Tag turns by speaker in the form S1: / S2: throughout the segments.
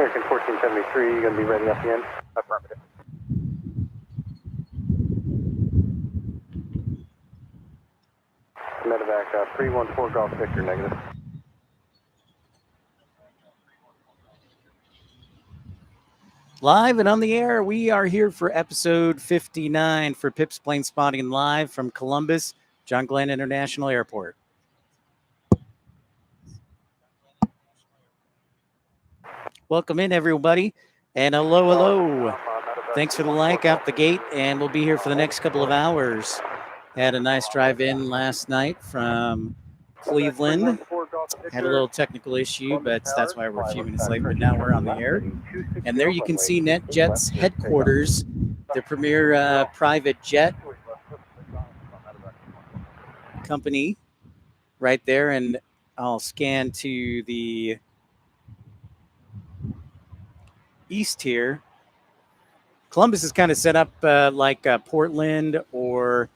S1: American 1473, you going to be ready at the end? Affirmative. Medevac 314 Golf Victor, negative.
S2: Live and on the air, we are here for episode 59 for Pip's Planespotting live from Columbus, John Glenn International Airport. Welcome in, everybody, and hello. Thanks for the like out the gate, and we'll be here for the next couple of hours. Had a nice drive in last night from Cleveland. Had a little technical issue, but that's why we're a few minutes late, but now we're on the air. And there you can see NetJet's headquarters, the premier private jet company right there. And I'll scan to the east here. Columbus is kind of set up like Portland or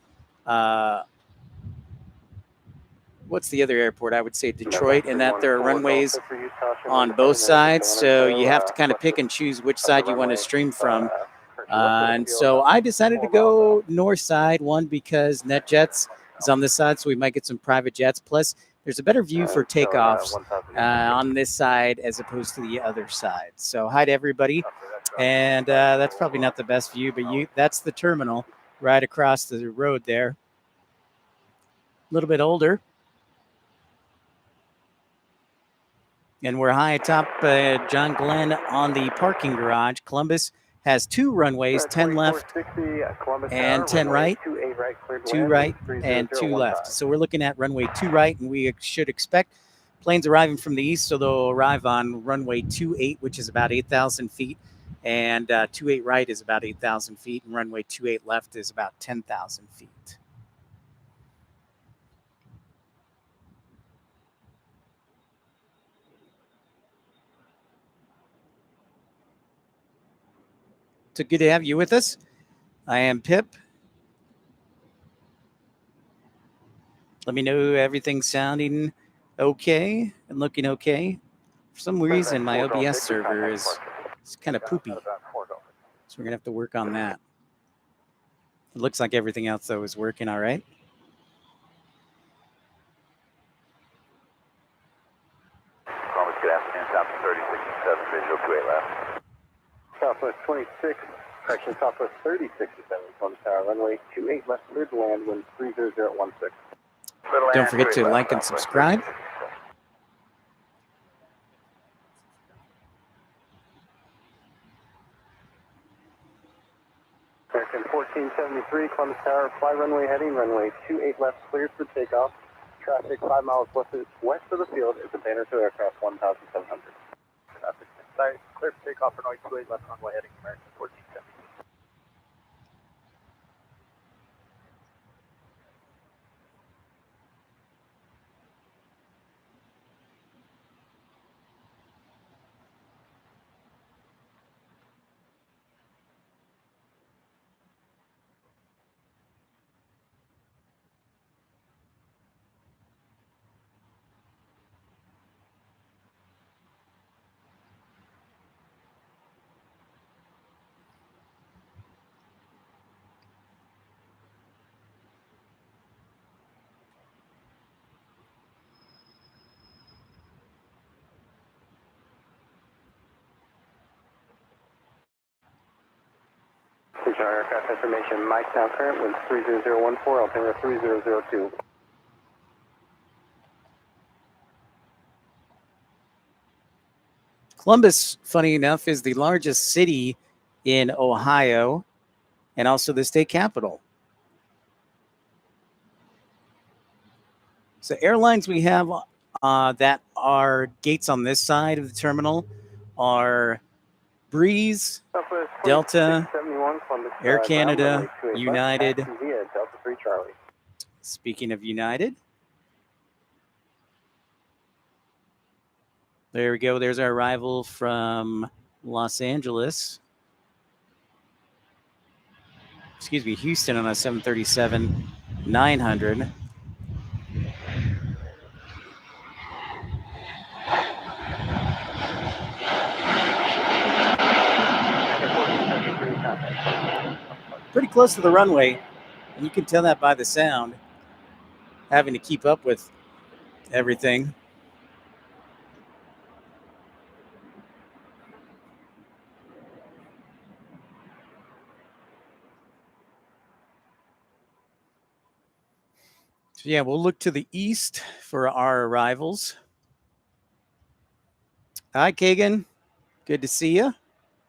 S2: what's the other airport? I would say Detroit, in that there are runways on both sides. So you have to kind of pick and choose which side you want to stream from. And so I decided to go north side, one, because NetJets is on this side, so we might get some private jets. Plus, there's a better view for takeoffs on this side as opposed to the other side. So hi to everybody. And that's probably not the best view, but that's the terminal right across the road there. A little bit older. And we're high atop John Glenn on the parking garage. Columbus has 2 runways, 10 left and 10 right, 2 right and 2 left. So we're looking at runway 2 right, and we should expect planes arriving from the east, so they'll arrive on runway 28, which is about 8,000 feet, and 28 right is about 8,000 feet, and runway 28 left is about 10,000 feet. So good to have you with us. I am Pip. Let me know everything's sounding okay and looking okay. For some reason, my OBS server is kind of poopy. So we're going to have to work on that. It looks like everything else, though, is working all right.
S3: Columbus, good afternoon. Southwest 3667, visual 28 left.
S1: Southwest 26, correction, Southwest 3667, Columbus Tower, runway 28 left, cleared to land, wind 30016.
S2: Don't forget to like and subscribe.
S1: American 1473, Columbus Tower, fly runway heading, runway 28 left, cleared for takeoff. Traffic 5 miles west of the field is a banner to aircraft 1,700.
S3: Traffic inside, clear for takeoff, runway 28 left, runway heading, American 1473.
S1: Our aircraft information, Mike now current, wind 30014, altimeter 3002.
S2: Columbus, funny enough, is the largest city in Ohio and also the state capital. So airlines we have that are gates on this side of the terminal are Breeze, Delta, Air Canada, United. Speaking of United, there we go. There's our arrival from Los Angeles. Excuse me, Houston on a 737-900. Pretty close to the runway, and you can tell that by the sound. Having to keep up with everything. So yeah, we'll look to the east for our arrivals. Hi, Kagan. Good to see you.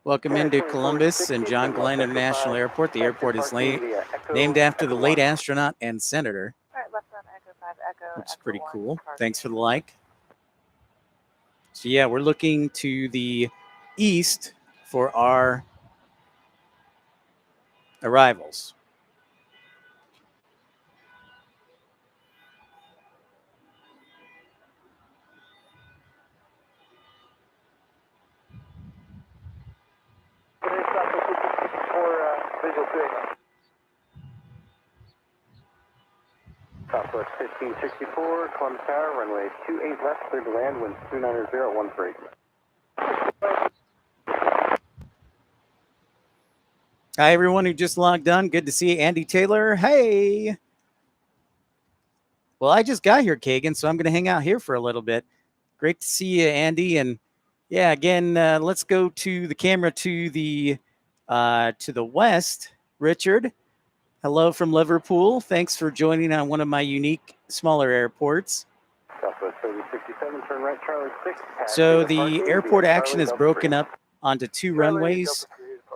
S2: Welcome into Columbus and John Glenn International Airport. The airport is named after the late astronaut and senator.
S4: All right, left on Echo 5, Echo.
S2: Which is
S4: Echo
S2: pretty
S4: 1,
S2: cool.
S4: departure.
S2: Thanks for the like. So yeah, we're looking to the east for our arrivals.
S3: Visual 2.
S1: Southwest 1564, Columbus Tower, runway 28 left, clear to land, wind 290.13.
S2: Hi, everyone who just logged on. Good to see you. Andy Taylor. Hey. Well, I just got here, Kagan, so I'm going to hang out here for a little bit. Great to see you, Andy. And yeah, again, let's go to the camera to the west. Richard, hello from Liverpool. Thanks for joining on one of my unique smaller airports.
S1: Southwest 3067, turn right, Charlie 6.
S2: So the airport action is broken up onto two runways,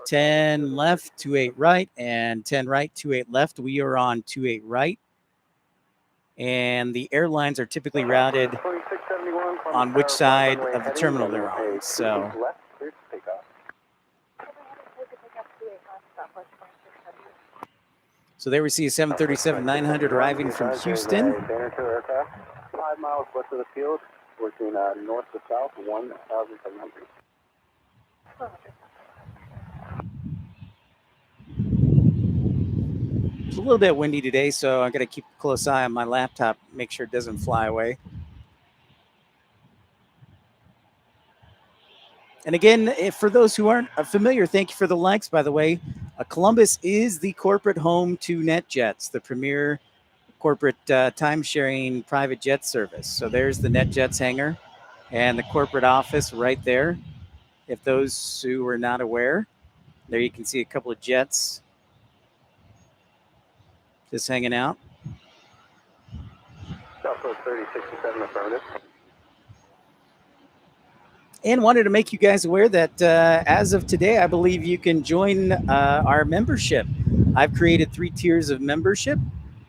S2: 10 left, 28 right, and 10 right, 28 left. We are on 28 right. And the airlines are typically routed on which side of the terminal they're on. So there we see a 737-900 arriving from Houston.
S1: 5 miles west of the field, working north to south, 1,700.
S2: It's a little bit windy today, so I'm going to keep a close eye on my laptop, make sure it doesn't fly away. And again, for those who aren't familiar, thank you for the likes, by the way. Columbus is the corporate home to NetJets, the premier corporate time-sharing private jet service. So there's the NetJets hangar and the corporate office right there. If those who are not aware, there you can see a couple of jets just hanging out.
S1: Southwest 3067, affirmative.
S2: And wanted to make you guys aware that as of today, I believe you can join our membership. I've created 3 tiers of membership,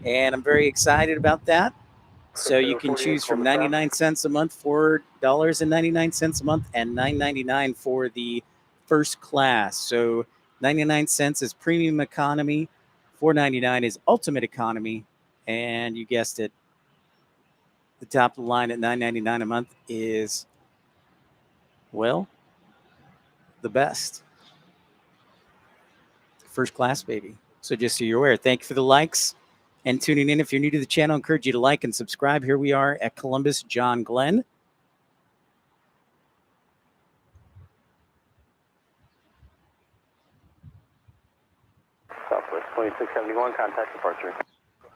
S2: and I'm very excited about that. So you can choose from 99 cents a month, $4.99 a month, and $9.99 for the first class. So 99 cents is premium economy, $4.99 is ultimate economy, and you guessed it, the top of the line at $9.99 a month is, well, the best. First class, baby. So just so you're aware, thank you for the likes and tuning in. If you're new to the channel, I encourage you to like and subscribe. Here we are at Columbus, John Glenn.
S1: Southwest 2671, contact departure.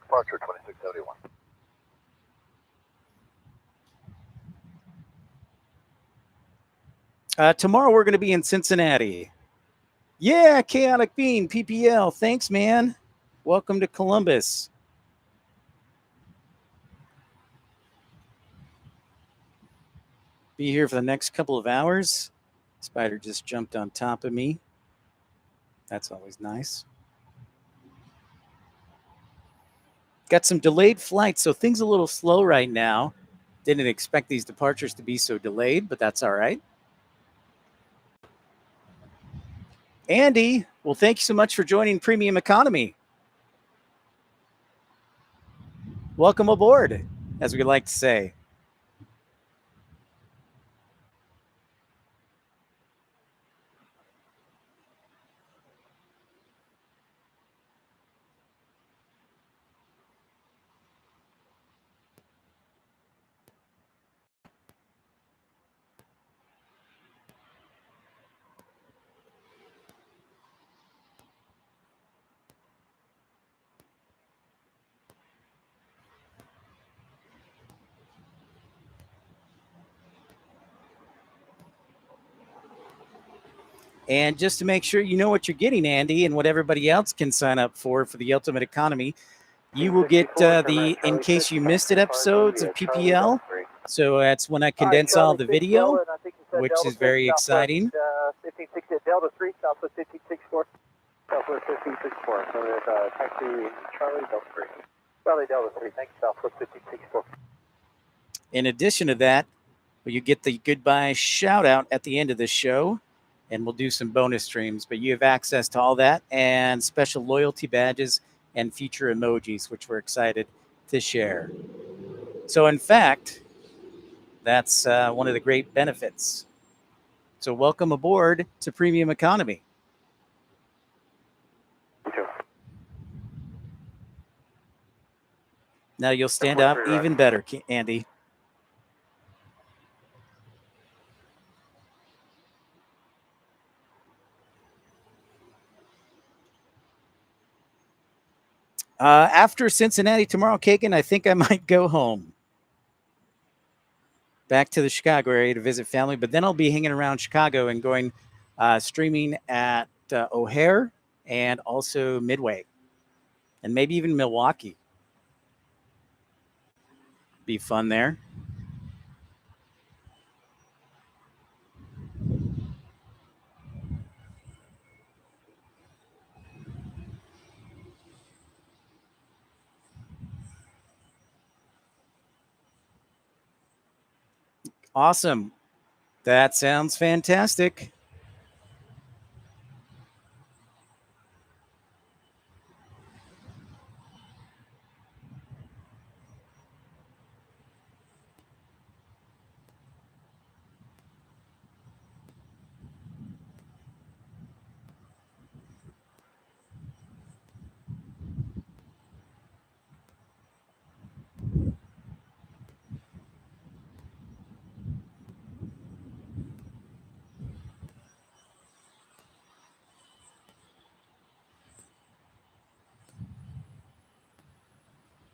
S3: Departure 2671.
S2: Tomorrow we're going to be in Cincinnati. Yeah, Chaotic Bean, PPL. Thanks, man. Welcome to Columbus. Be here for the next couple of hours. Spider just jumped on top of me. That's always nice. Got some delayed flights, so things a little slow right now. Didn't expect these departures to be so delayed, but that's all right. Andy, well, thank you so much for joining Premium Economy. Welcome aboard, as we like to say. And just to make sure you know what you're getting, Andy, and what everybody else can sign up for the Ultimate Economy, you will get the In Case You Missed It episodes of PPL. So that's when I condense all the video, which is very exciting.
S3: 1560 at Delta 3, Southwest 1564.
S1: Southwest 1564. So there's taxi Charlie Delta 3.
S3: Charlie Delta 3, thank you, Southwest 1564.
S2: In addition to that, you get the goodbye shout out at the end of the show, and we'll do some bonus streams. But you have access to all that and special loyalty badges and future emojis, which we're excited to share. So, in fact, that's one of the great benefits. So, welcome aboard to Premium Economy. Now you'll stand up even better, Andy. After Cincinnati tomorrow, Kagan, I think I might go home. Back to the Chicago area to visit family, but then I'll be hanging around Chicago and going streaming at O'Hare and also Midway, and maybe even Milwaukee. Be fun there. Awesome. That sounds fantastic.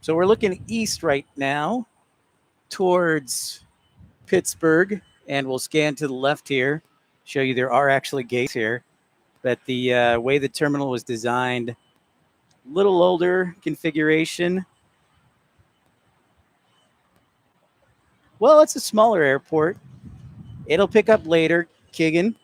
S2: So we're looking east right now towards Pittsburgh, and we'll scan to the left here, show you there are actually gates here. But the way the terminal was designed, a little older configuration. Well, it's a smaller airport. It'll pick up later, Keegan.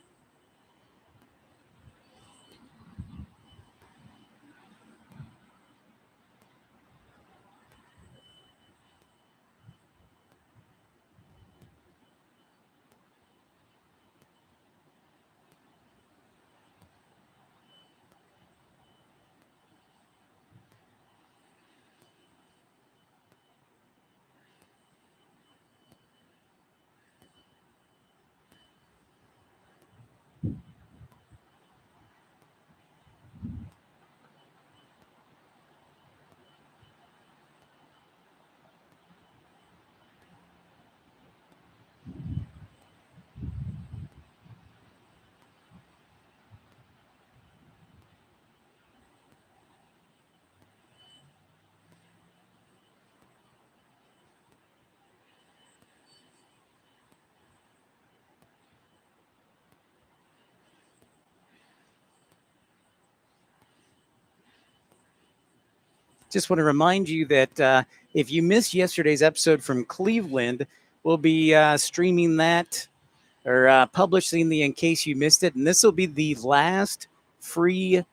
S2: Just want to remind you that if you missed yesterday's episode from Cleveland, we'll be streaming that or publishing the In Case You Missed It. And this will be the last free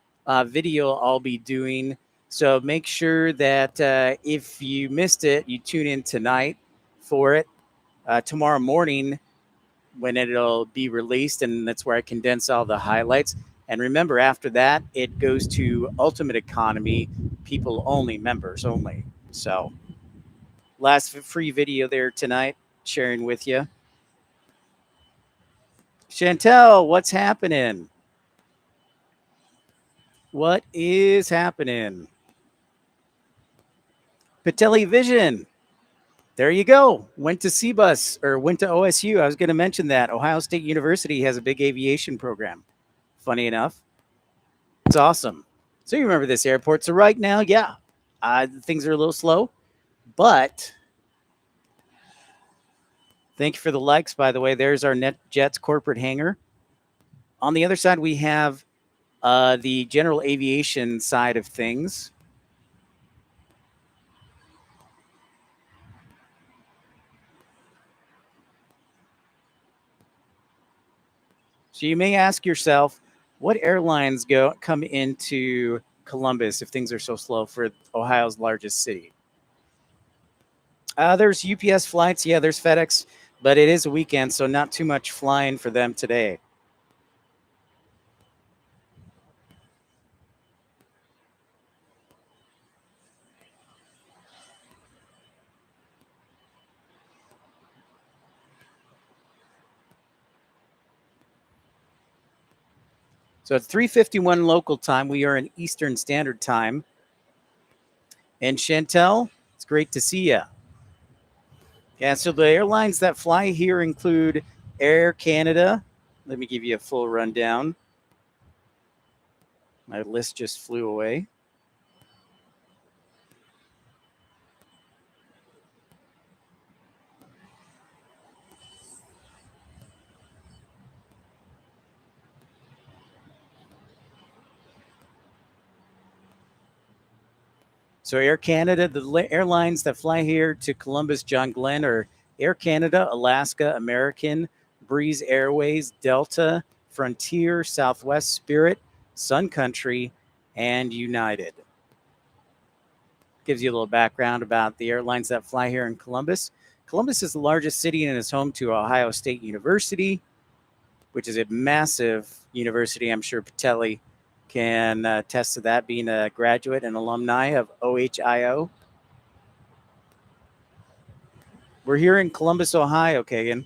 S2: video I'll be doing. So make sure that if you missed it, you tune in tonight for it. Tomorrow morning, when it'll be released, and that's where I condense all the highlights. And remember, after that, it goes to Ultimate Economy, people only, members only. So last free video there tonight, sharing with you. Chantel, what's happening? What is happening? Patelli Vision. There you go. Went to CBUS or went to OSU. I was going to mention that. Ohio State University has a big aviation program. Funny enough. It's awesome. So you remember this airport. So right now, yeah, things are a little slow. But thank you for the likes, by the way. There's our NetJets corporate hangar On the other side, we have the general aviation side of things. So you may ask yourself, what airlines come into Columbus if things are so slow for Ohio's largest city? There's UPS flights. Yeah, there's FedEx, but it is a weekend, so not too much flying for them today. So it's 3:51 local time. We are in Eastern Standard Time. And Chantel, it's great to see you. Yeah, so the airlines that fly here include Air Canada. Let me give you a full rundown. My list just flew away. So Air Canada, the airlines that fly here to Columbus, John Glenn are Air Canada, Alaska, American, Breeze Airways, Delta, Frontier, Southwest, Spirit, Sun Country, and United. Gives you a little background about the airlines that fly here in Columbus. Columbus is the largest city and is home to Ohio State University, which is a massive university. I'm sure Patelli can attest to that, being a graduate and alumni of OHIO. We're here in Columbus, Ohio, Kagan.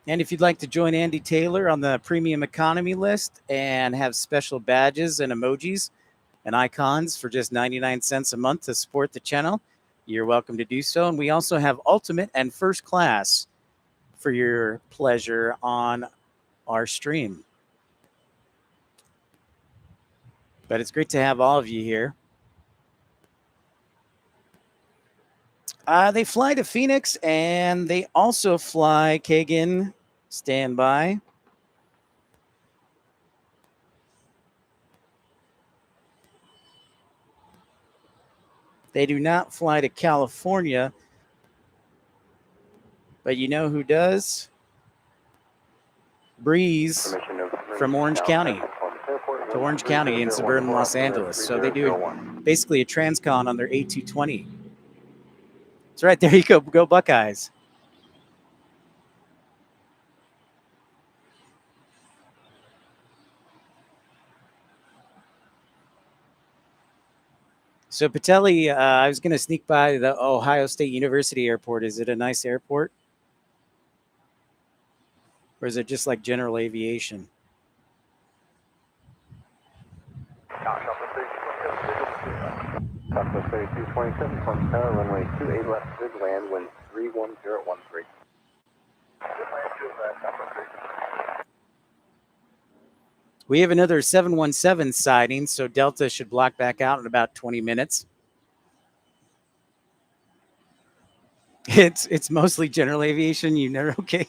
S2: And if you'd like to join Andy Taylor on the premium economy list and have special badges and emojis and icons for just 99 cents a month to support the channel, you're welcome to do so. And we also have ultimate and first class for your pleasure on our stream. But it's great to have all of you here. They fly to Phoenix, and they also fly, Kagan, stand by. They do not fly to California, but you know who does? Breeze from Orange County to Orange County in suburban Los Angeles. So they do basically a transcon on their A220. That's right. There you go. Go Buckeyes. So Patelli, I was going to sneak by the Ohio State University airport. Is it a nice airport? Or is it just like general aviation?
S1: Southwest 3227, Columbus Tower, runway 28 left, good land, wind 31013.
S2: We have another 717 sighting, so Delta should block back out in about 20 minutes. It's mostly general aviation. You know, okay.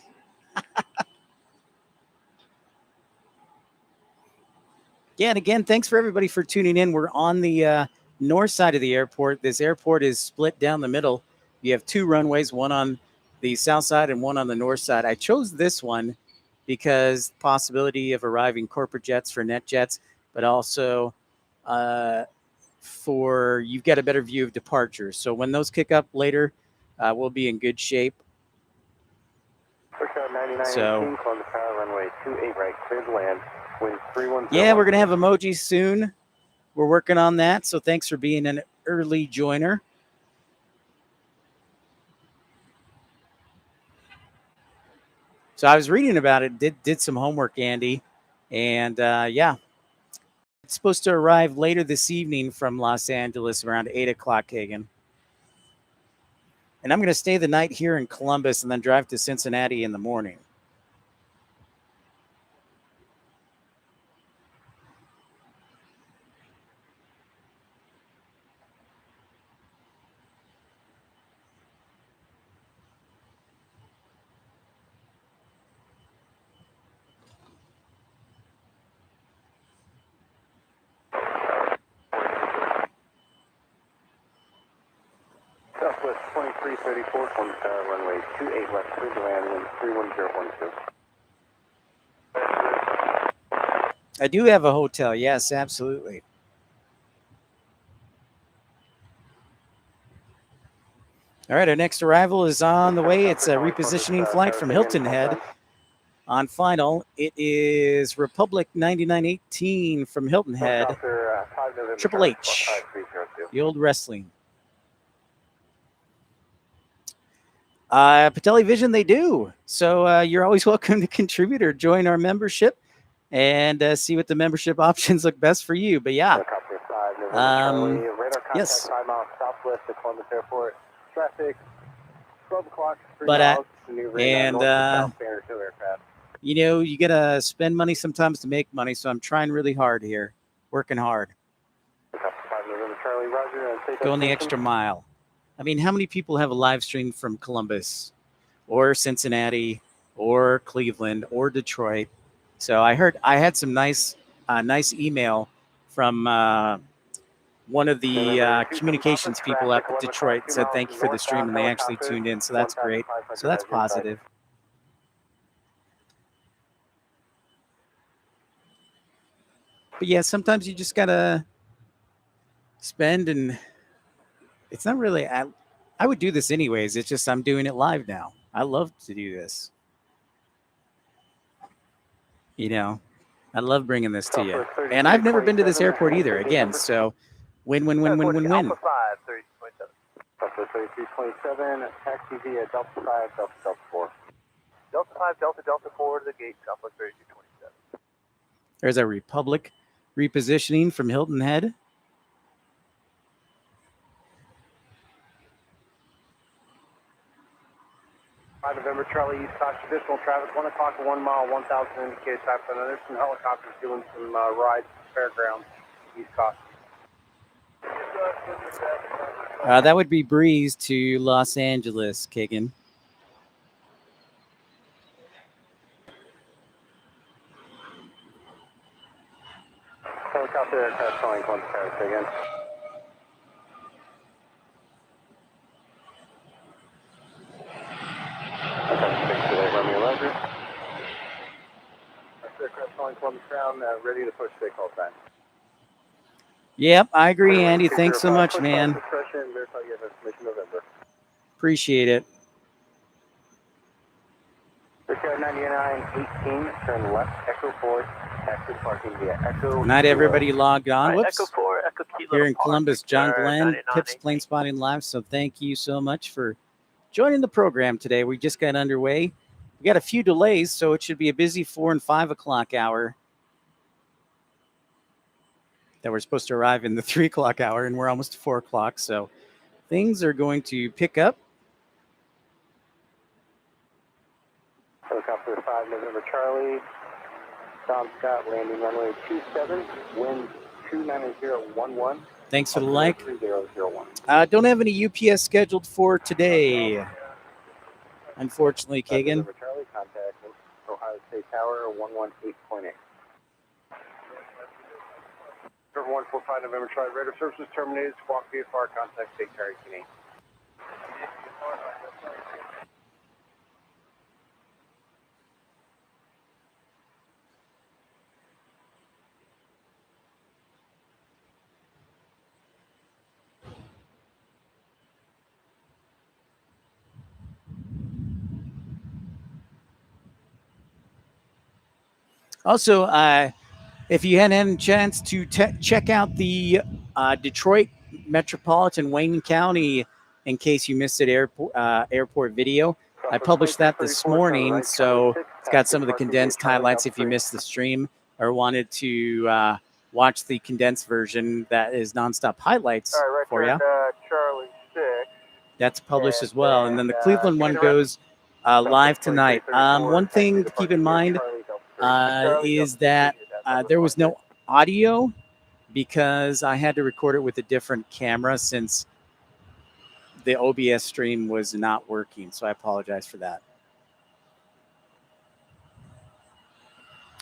S2: Yeah, and again, thanks for everybody for tuning in. We're on the north side of the airport. This airport is split down the middle. You have two runways, one on the south side and one on the north side. I chose this one because possibility of arriving corporate jets for net jets, but also for you've got a better view of departures. So when those kick up later, we'll be in good shape. So,
S1: Columbus Tower, runway 28 right, clear to land, wind 310.
S2: Yeah, we're going to have emojis soon. We're working on that. So thanks for being an early joiner. So I was reading about it, did some homework, Andy. And yeah, it's supposed to arrive later this evening from Los Angeles around 8 o'clock, Kagan. And I'm going to stay the night here in Columbus and then drive to Cincinnati in the morning.
S1: Southwest 2334, Columbus Tower, runway 28 left, clear to land, wind 31012.
S2: I do have a hotel. Yes, absolutely. All right, our next arrival is on the way. It's a repositioning flight from Hilton Head. On final, it is Republic 9918 from Hilton Head. Triple H, the old wrestling. Patelli Vision, they do. So you're always welcome to contribute or join our membership and see what the membership options look best for you. But yeah, yes.
S1: 5 miles southwest of Columbus Airport. Traffic, 12 o'clock, 3
S2: But
S1: miles to New Radar, north and south Banner 2 aircraft.
S2: You know, you gotta spend money sometimes to make money. So I'm trying really hard here, working hard.
S1: 5 November Charlie, Roger, and take
S2: Going the extra mile. I mean, how many people have a live stream from Columbus or Cincinnati or Cleveland or Detroit? So I had some nice email from one of the communications people up at Detroit said thank you for the stream, and they actually tuned in. So that's great. So that's positive. But yeah, sometimes you just gotta spend, and it's not really. I would do this anyways. It's just I'm doing it live now. I love to do this. You know, I love bringing this to you. And I've never been to this airport either. Again, so win.
S3: Alpha 5, 30.7.
S1: Delta 3327, taxi via Delta 5, Delta 4.
S3: Delta 5, Delta 4 to the gate, Southwest 3227.
S2: There's a Republic repositioning from Hilton Head.
S1: November Charlie, East Coast, additional traffic, 1 o'clock, 1 mile, 1,000 indicated type. And there's some helicopters doing some rides at the fairgrounds, East Coast.
S2: That would be Breeze to Los Angeles, Kagan.
S1: Helicopter aircraft calling Columbus Tower, Kagan. Ready to push take all time.
S2: Yep, I agree, Andy. Thanks so much, man. Appreciate it.
S1: 9918, turn left, Echo 4, exit parking via Echo.
S2: Not everybody logged on.
S3: Right,
S2: Whoops.
S3: Echo 4, Echo Kilo
S2: Here in
S3: Park,
S2: Columbus, John
S3: Victor,
S2: Glenn,
S3: 99,
S2: Pips Planespotting Live. So thank you so much for joining the program today. We just got underway. We got a few delays, so it should be a busy 4 and 5 o'clock hour. That we're supposed to arrive in the 3 o'clock hour, and we're almost to 4 o'clock. So things are going to pick up.
S1: Helicopter 5 November Charlie, Tom Scott, landing runway 27, wind 29011.
S2: Thanks for the like.
S1: 3001.
S2: Don't have any UPS scheduled for today, unfortunately, Kagan.
S1: November Charlie, contact Ohio State Tower 118.8. Number 145 November Charlie, radar services terminated. Squawk VFR, contact State Tower 18.
S2: Also, if you hadn't had a chance to check out the Detroit Metropolitan Wayne County, in case you missed it, airport video, I published that this morning. So it's got some of the condensed highlights if you missed the stream or wanted to watch the condensed version that is nonstop highlights for you.
S3: Charlie 6.
S2: That's published as well. And then the Cleveland one goes live tonight. One thing to keep in mind is that there was no audio because I had to record it with a different camera since the OBS stream was not working. So I apologize for that.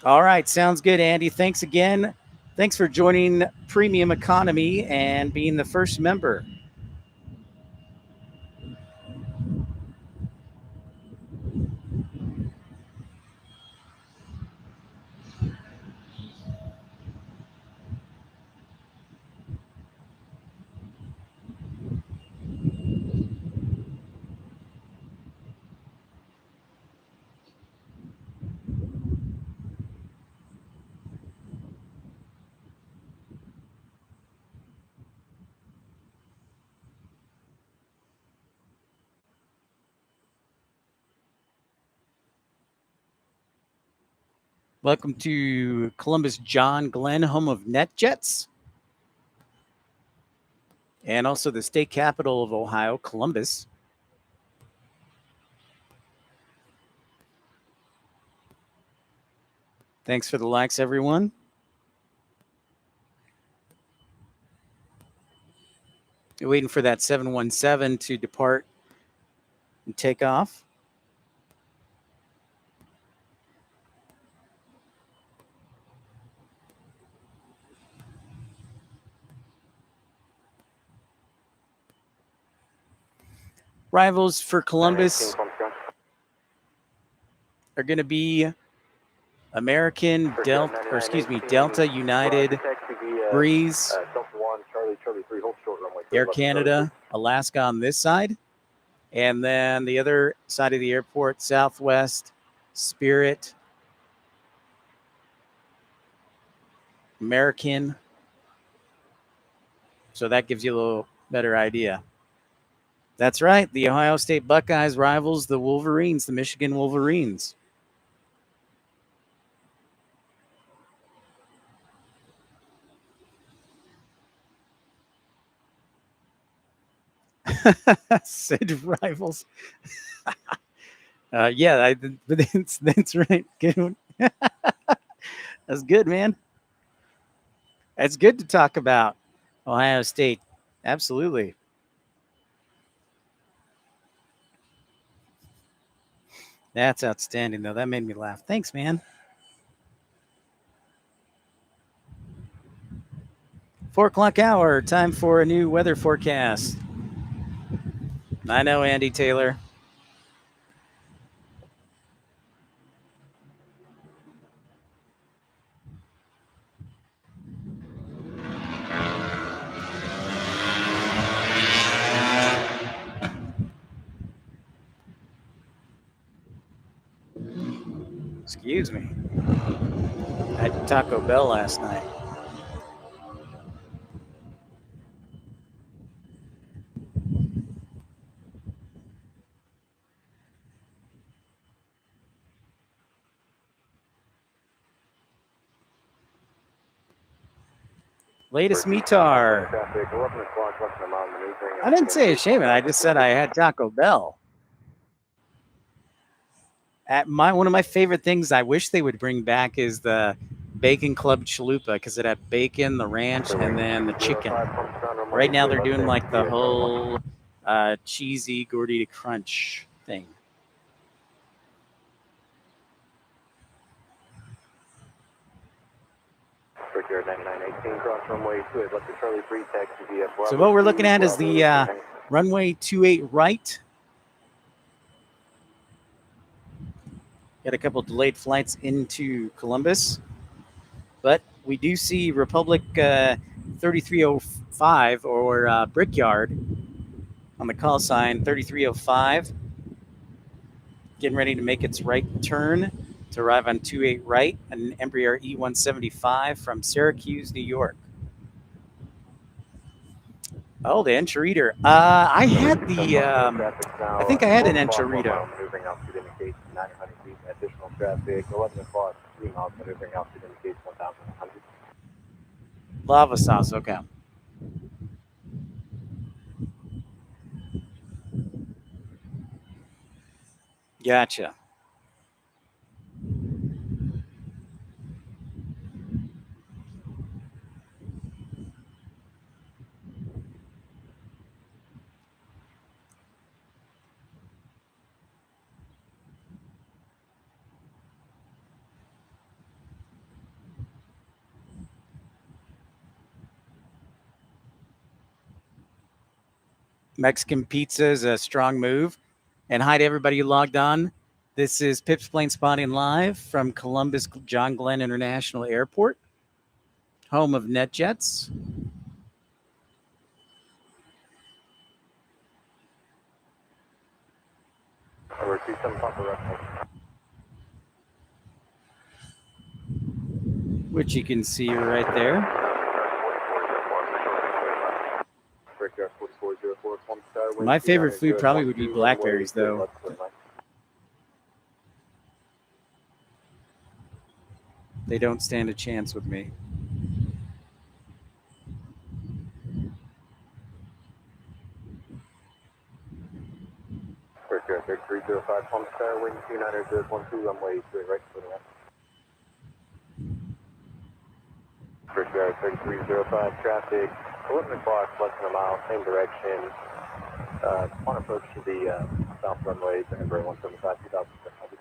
S2: All right. Sounds good, Andy. Thanks again. Thanks for joining Premium Economy and being the first member. Welcome to Columbus John Glenn, home of NetJets. And also the state capital of Ohio, Columbus. Thanks for the likes, everyone. You're waiting for that 717 to depart and take off. Rivals for Columbus are going to be American, Delta, United, Breeze, Air Canada, Alaska on this side. And then the other side of the airport, Southwest, Spirit, American. So that gives you a little better idea. That's right. The Ohio State Buckeyes rivals the Wolverines, the Michigan Wolverines. Said rivals. Yeah, that's right. Good. That's good, man. It's good to talk about Ohio State. Absolutely. That's outstanding, though. That made me laugh. Thanks, man. 4 o'clock hour. Time for a new weather forecast. I know, Andy Taylor. Excuse me. I had Taco Bell last night. Latest METAR. I didn't say achievement. I just said I had Taco Bell. One of my favorite things I wish they would bring back is the Bacon Club Chalupa, because it had bacon, the ranch, and then the chicken. Right now they're doing like the whole cheesy gordita crunch thing. So what we're looking at is the runway 28 right. Got a couple delayed flights into Columbus, but we do see Republic 3305 or Brickyard on the call sign 3305, getting ready to make its right turn to arrive on 28 right, an Embraer E175 from Syracuse, New York. Oh, the Enchilada. I had the, I think I had an Enchilada.
S1: Additional traffic, 11 o'clock, 3 miles maneuvering altitude indicates 1,100.
S2: Lava sauce, okay. Gotcha. Mexican pizza is a strong move. And hi to everybody who logged on. This is Pip's Planespotting live from Columbus John Glenn International Airport, home of NetJets. Which you can see right there. My favorite food probably would be blackberries, though. They don't stand a chance with me.
S1: First Air 3305, Palm Star, wind 2900, 12, runway 28 right for the left. First Air 3305, traffic, 11 o'clock, less than a mile, same direction. On approach to the south runway, Denver 175, 2007.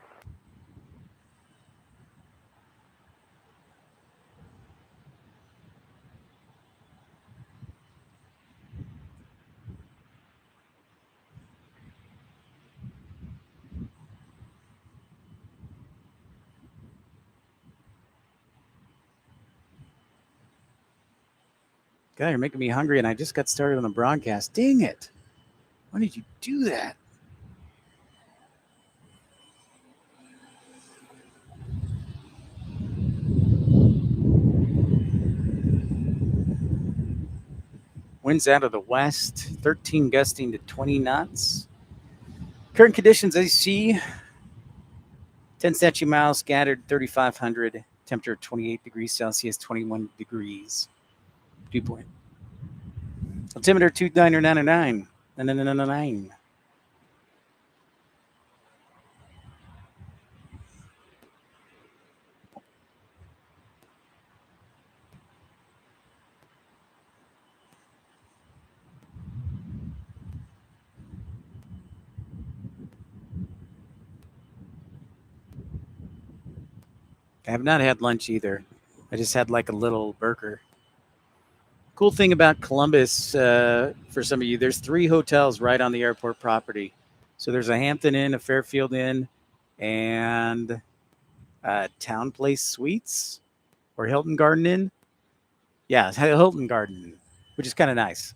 S2: God, you're making me hungry, and I just got started on the broadcast. Dang it. Why did you do that? Winds out of the west, 13 gusting to 20 knots. Current conditions I see 10 statute miles scattered, 3,500. Temperature 28 degrees Celsius, 21 degrees. Dew point. Altimeter 2999. 999. I have not had lunch either. I just had like a little burger. Cool thing about Columbus, for some of you, there's 3 hotels right on the airport property. So there's a Hampton Inn, a Fairfield Inn, and Town Place Suites or Hilton Garden Inn. Yeah, it's Hilton Garden, which is kind of nice.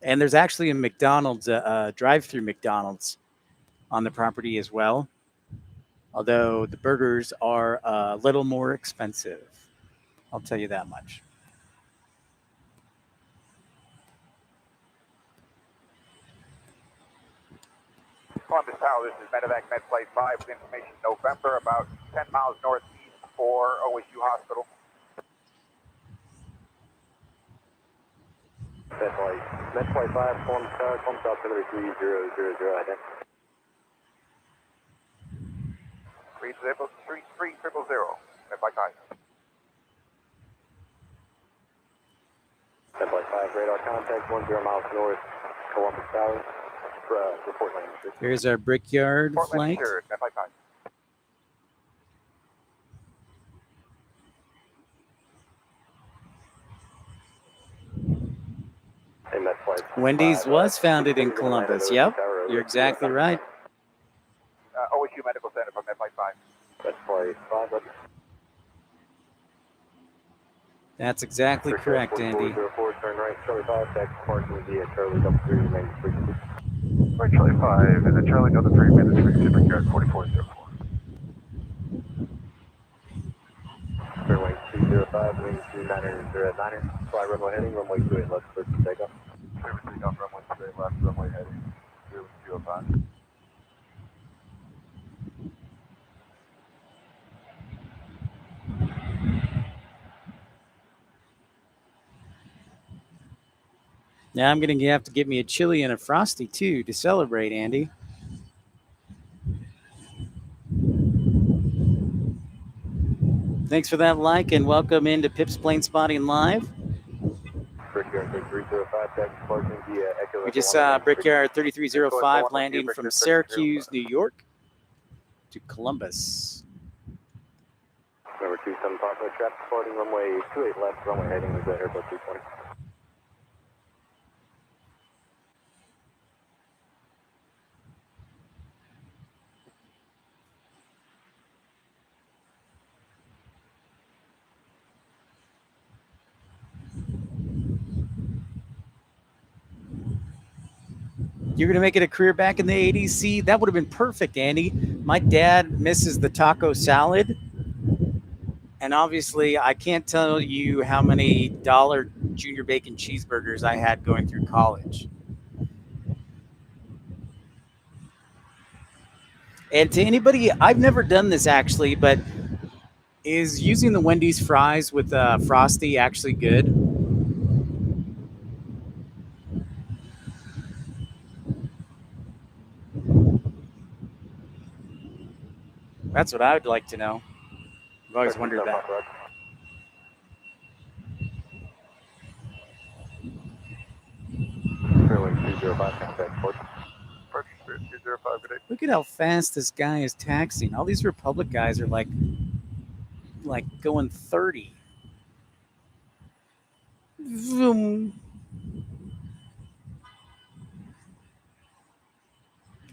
S2: And there's actually a McDonald's, drive-through McDonald's on the property as well. Although the burgers are a little more expensive. I'll tell you that much.
S3: Columbus Tower, this is Medevac Med Flight 5 with information November, about 10 miles northeast for OSU Hospital.
S1: Med Flight 5, Palm Star, altimeter 3000, identify.
S3: 300, Med Flight 5.
S1: Med Flight 5, radar contact, 10 miles north, Columbus Tower. Report landing.
S2: Here's our Brickyard
S3: Report landing
S2: flight.
S3: assured, Med Flight 5.
S2: Wendy's was founded in Columbus. Yep, you're exactly right.
S3: OSU Medical Center from Med Flight 5.
S1: Med Flight 5.
S2: That's exactly correct, Andy.
S1: 4404, turn right, Charlie 5, taxi parking via Charlie Double 3, remain frequency.
S3: Right, Charlie 5, and then Charlie Delta 3, minutes, frequency, Brickyard 4404.
S1: Runway 205, wing 2909er, fly runway heading, runway 28 left, clear for takeoff.
S3: Clear for takeoff, runway 28 left, runway heading, 205.
S2: Now I'm going to have to give me a chili and a frosty too to celebrate, Andy. Thanks for that like and welcome into Pip's Planespotting Live. We just saw Brickyard 3305 landing from Syracuse, New York to Columbus.
S1: Number 27 Papa, traffic floating, runway 28 left, runway heading is Airbus 320.
S2: You're going to make it a career back in the 80s? See, that would have been perfect, Andy. My dad misses the taco salad. And obviously, I can't tell you how many dollar junior bacon cheeseburgers I had going through college. And to anybody, I've never done this actually, but Is using the Wendy's fries with Frosty actually good? That's what I would like to know. I've always wondered that.
S1: Fairway 205, contact port.
S3: Purchase Spirit 205, good day.
S2: Look at how fast this guy is taxiing. All these Republic guys are like going 30. Vroom.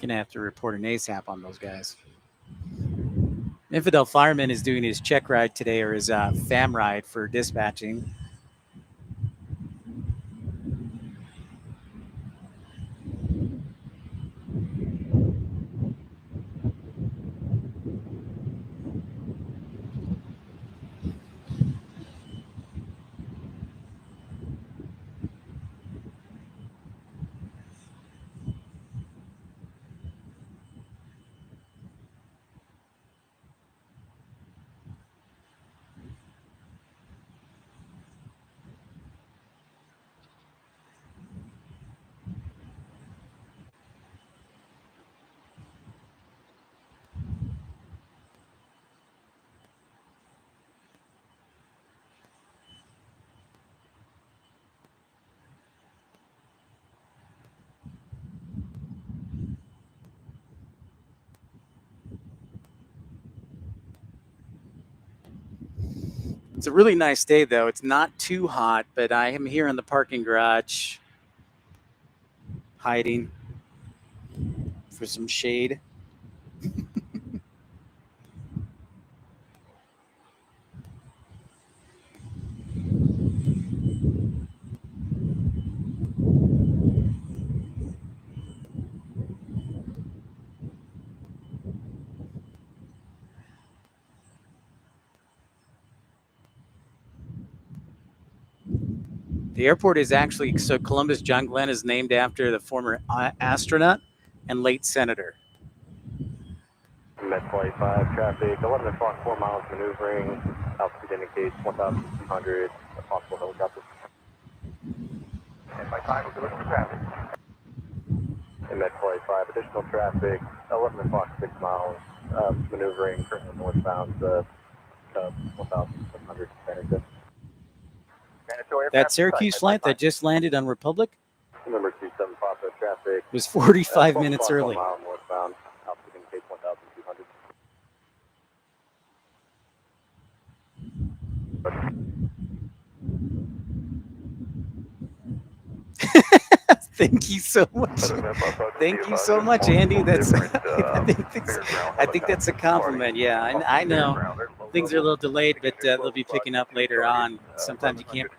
S2: Gonna have to report an ASAP on those guys. Infidel Fireman is doing his check ride today, or his FAM ride for dispatching. It's a really nice day, though. It's not too hot, but I am here in the parking garage hiding for some shade. The airport is actually, so Columbus John Glenn is named after the former astronaut and late senator.
S1: Met 25, traffic, 11 o'clock, 4 miles maneuvering, altitude indicates 1,200, a possible helicopter.
S3: And my time is looking for traffic.
S1: And Met 25, additional traffic, 11 o'clock, 6 miles, maneuvering, currently northbound, 1,700, Sanderson.
S2: That Syracuse flight that just landed on Republic
S1: Number 27, Papa, traffic.
S2: was 45
S1: 12
S2: minutes
S1: o'clock, 1
S2: early.
S1: mile northbound, altitude indicates 1,200.
S2: Thank you so much. Thank you so much, Andy. That's I think that's a compliment. Yeah, I know things are a little delayed, but they'll be picking up later on. Sometimes you can't,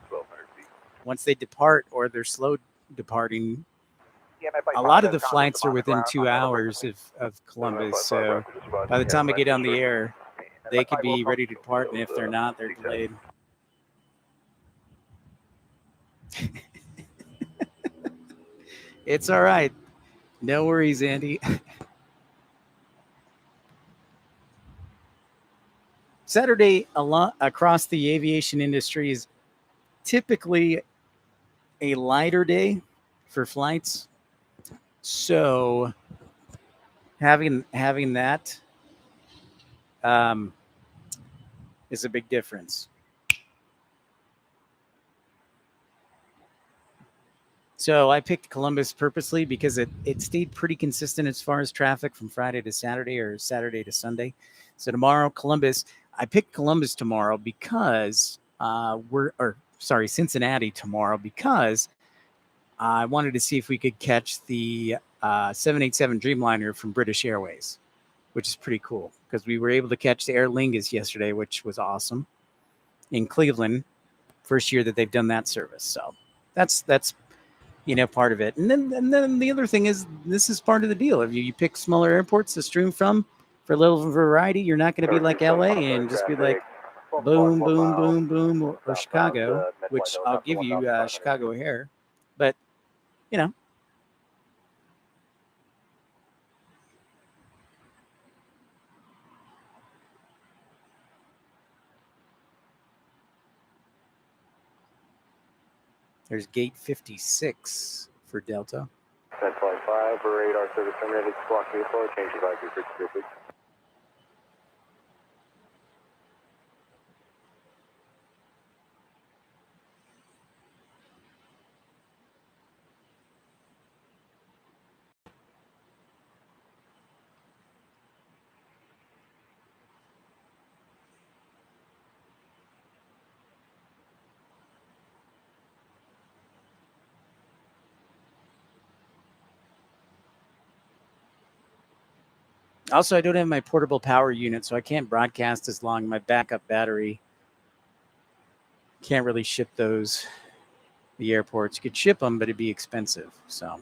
S2: once they depart or they're slow departing. A lot of the flights are within 2 hours of Columbus, so by the time I get on the air, they could be ready to depart, and if they're not, they're delayed. It's all right. No worries, Andy. Saturday across the aviation industry is typically a lighter day for flights. So having that is a big difference. So I picked Columbus purposely because it stayed pretty consistent as far as traffic from Friday to Saturday or Saturday to Sunday. So tomorrow, Columbus. I picked Columbus tomorrow because Cincinnati tomorrow because I wanted to see if we could catch the 787 Dreamliner from British Airways, which is pretty cool because we were able to catch the Aer Lingus yesterday, which was awesome in Cleveland. First year that they've done that service. So that's part of it. And then the other thing is, this is part of the deal. If you pick smaller airports to stream from for a little variety, you're not going to be like LA and just be like boom, boom, boom, boom, or Chicago, which I'll give you Chicago O'Hare. But, There's gate 56 for Delta.
S1: 10.5, radar service terminated, squawk vehicle, change advisory for security, please.
S2: Also, I don't have my portable power unit, so I can't broadcast as long. My backup battery can't really ship those. The airports, you could ship them, but it'd be expensive. So.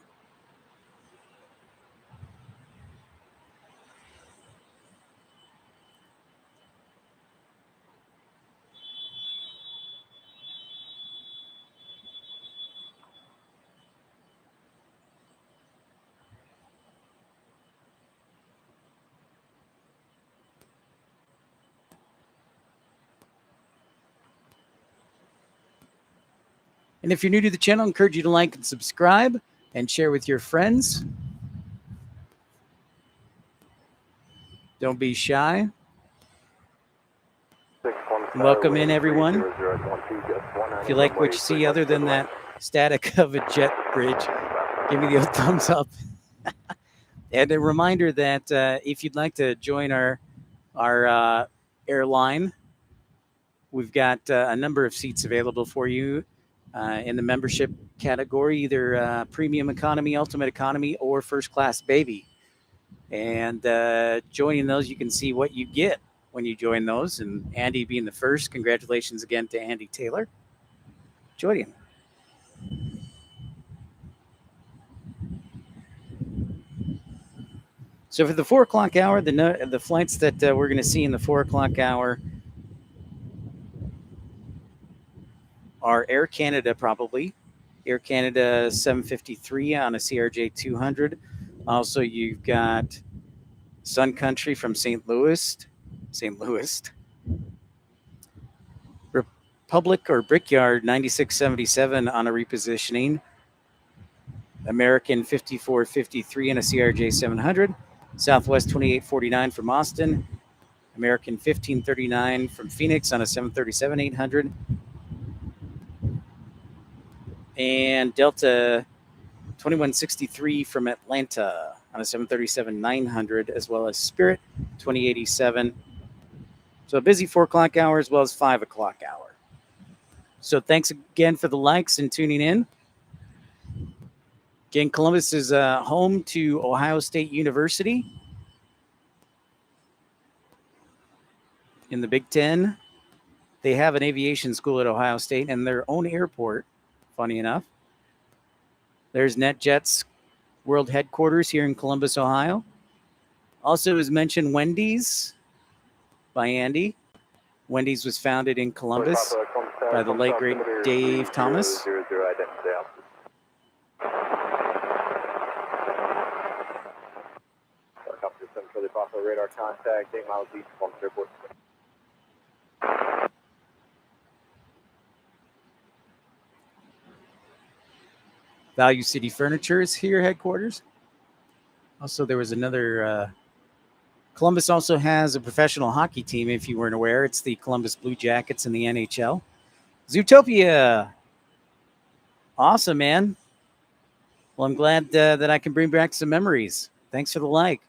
S2: And if you're new to the channel, I encourage you to like and subscribe and share with your friends. Don't be shy. Welcome in, everyone. If you like what you see other than that static of a jet bridge, give me the old thumbs up. And a reminder that if you'd like to join our airline, we've got a number of seats available for you in the membership category, either premium economy, ultimate economy, or first class baby. And joining those, you can see what you get when you join those. And Andy being the first, congratulations again to Andy Taylor joining. So for the 4 o'clock hour, the flights that we're going to see in the 4 o'clock hour are Air Canada, probably. Air Canada 753 on a CRJ 200. Also, you've got Sun Country from St. Louis. Republic or Brickyard 9677 on a repositioning. American 5453 and a CRJ 700. Southwest 2849 from Austin. American 1539 from Phoenix on a 737-800. And Delta 2163 from Atlanta on a 737-900, as well as Spirit 2087. So a busy 4 o'clock hour as well as 5 o'clock hour. So thanks again for the likes and tuning in. Again, Columbus is home to Ohio State University in the Big Ten. They have an aviation school at Ohio State and their own airport, funny enough. There's NetJet's world headquarters here in Columbus, Ohio. Also, as mentioned, Wendy's by Andy. Wendy's was founded in Columbus by the late, great Dave Thomas.
S1: Radar contact, 8 miles east of Columbus Airport.
S2: Value City Furniture is here headquarters. Also, there was another. Columbus also has a professional hockey team, if you weren't aware. It's the Columbus Blue Jackets in the NHL. Zootopia. Awesome, man. Well, I'm glad that I can bring back some memories. Thanks for the like.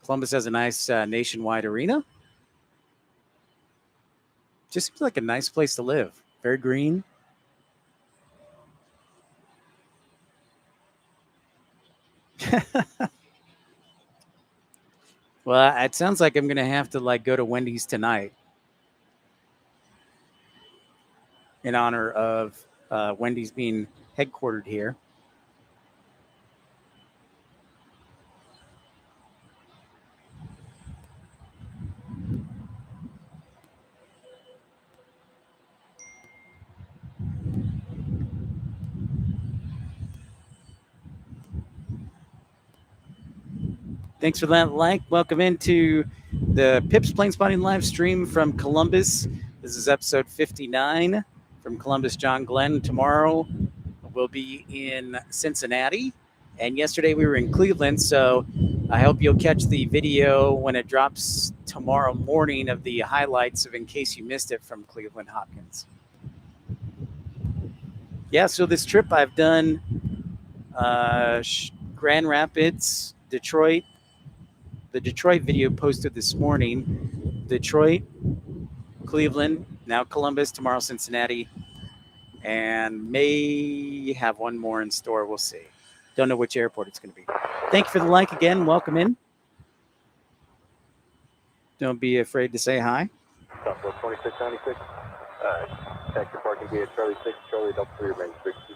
S2: Columbus has a nice nationwide arena. Just seems like a nice place to live. Very green. Well, it sounds like I'm going to have to go to Wendy's tonight in honor of Wendy's being headquartered here. Thanks for that like. Welcome into the Pips Planespotting live stream from Columbus. This is episode 59 from Columbus, John Glenn. Tomorrow we'll be in Cincinnati. And yesterday we were in Cleveland, so I hope you'll catch the video when it drops tomorrow morning of the highlights of In Case You Missed It from Cleveland Hopkins. Yeah, so this trip I've done Grand Rapids, Detroit. The Detroit video posted this morning. Detroit, Cleveland, now Columbus, tomorrow Cincinnati, and may have one more in store. We'll see. Don't know which airport it's going to be. Thank you for the like again. Welcome in. Don't be afraid to say hi.
S1: Southwest 2696. Taxi parking gate Charlie 6, Charlie Delta 3 remains 60.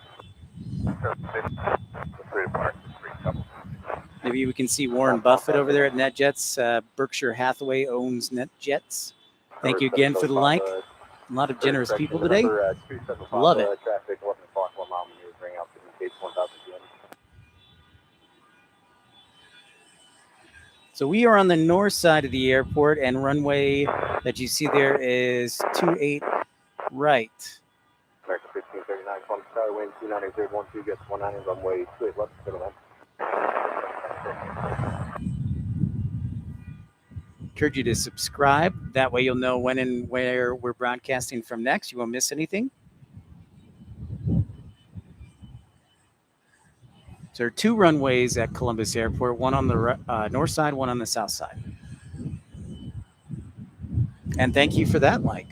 S2: Maybe we can see Warren Buffett over there at NetJets. Berkshire Hathaway owns NetJets. Thank you again for the like. A lot of generous people today. Love it.
S1: Traffic 11 o'clock, 1 mile maneuvering out to gate 1000 GM.
S2: So we are on the north side of the airport, and runway that you see there is 28 right.
S1: American 1539, Columbus Tower, wind 290.012, gets 19, runway 28 left, middle
S2: Encourage you to subscribe. That way you'll know when and where we're broadcasting from next. You won't miss anything. So there are 2 runways at Columbus Airport, one on the north side, one on the south side. And thank you for that like.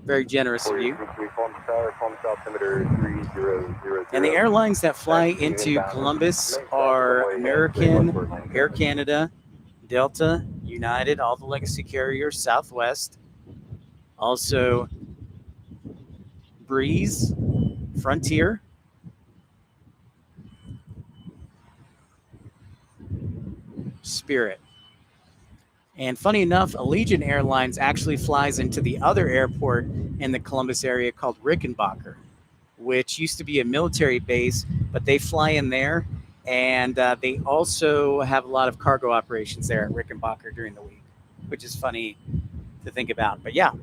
S2: Very generous of you. And the airlines that fly into Columbus are American, Air Canada, Delta, United, all the legacy carriers, Southwest, also Breeze, Frontier, Spirit. And funny enough, Allegiant Airlines actually flies into the other airport in the Columbus area called Rickenbacker, which used to be a military base, but they fly in there. And they also have a lot of cargo operations there at Rickenbacker during the week, which is funny to think about. But yeah.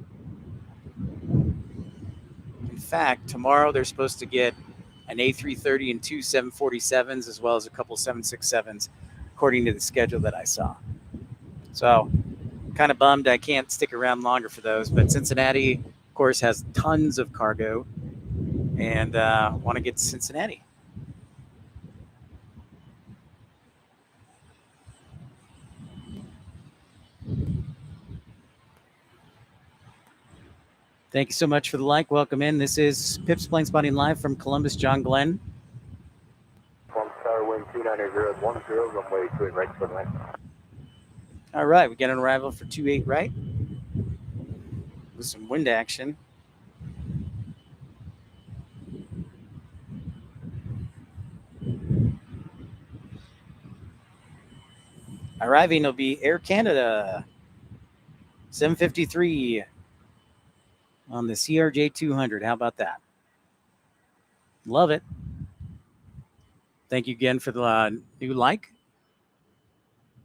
S2: In fact, tomorrow they're supposed to get an A330 and 2 747s, as well as a couple 767s, according to the schedule that I saw. So kind of bummed I can't stick around longer for those. But Cincinnati, of course, has tons of cargo, and want to get to Cincinnati. Thank you so much for the like. Welcome in. This is Pips Planespotting live from Columbus, John Glenn.
S1: Columbus Tower, wind 290.010, runway 28 right, for the line.
S2: All right, we got an arrival for 28 right with some wind action. Arriving will be Air Canada 753 on the CRJ 200. How about that? Love it. Thank you again for the new like.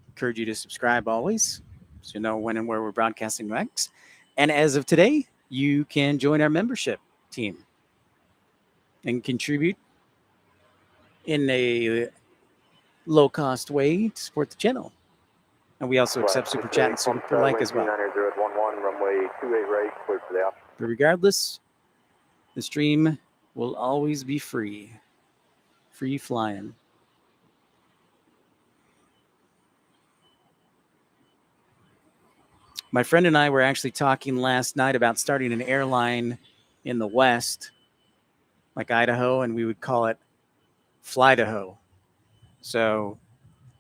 S2: Encourage you to subscribe always so you know when and where we're broadcasting next. And as of today, you can join our membership team and contribute in a low-cost way to support the channel. And we also accept super chat and super like as well.
S1: Runway 28 right, clear for the option.
S2: But regardless, the stream will always be free. Free flying. My friend and I were actually talking last night about starting an airline in the West, like Idaho, and we would call it Flydaho. So,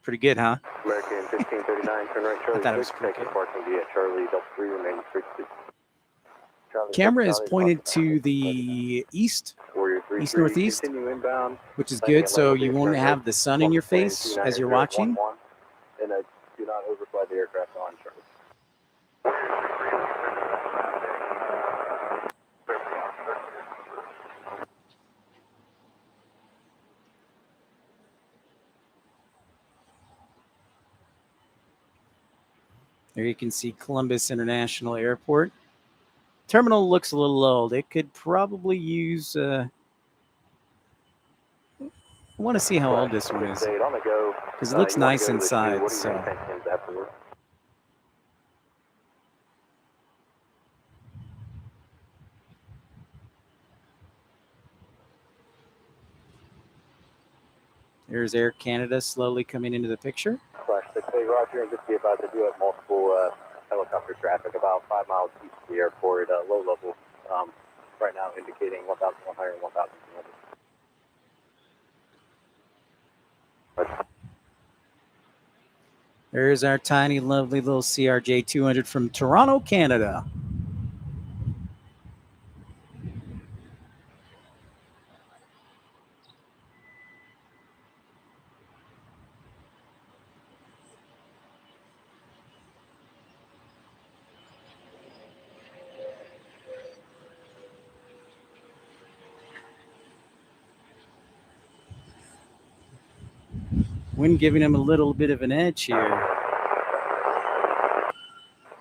S2: pretty good, huh?
S1: American 1539, turn right, Charlie.
S2: I thought it was pretty good.
S1: Parking via Charlie, Delta 3, remaining 60.
S2: Camera is pointed to the east, east-northeast, which is good, so you won't have the sun in your face as you're watching.
S1: And do not overfly the aircraft on Charlie.
S2: There you can see Columbus International Airport. Terminal looks a little old. It could probably use... I want to see how old this one is, because it looks nice inside. So. There's Air Canada slowly coming into the picture.
S1: Roger, and just be about to do it multiple helicopter traffic about 5 miles east of the airport, low level, right now indicating 1,100 and 1,200.
S2: There's our tiny, lovely little CRJ 200 from Toronto, Canada. Wind giving him a little bit of an edge here.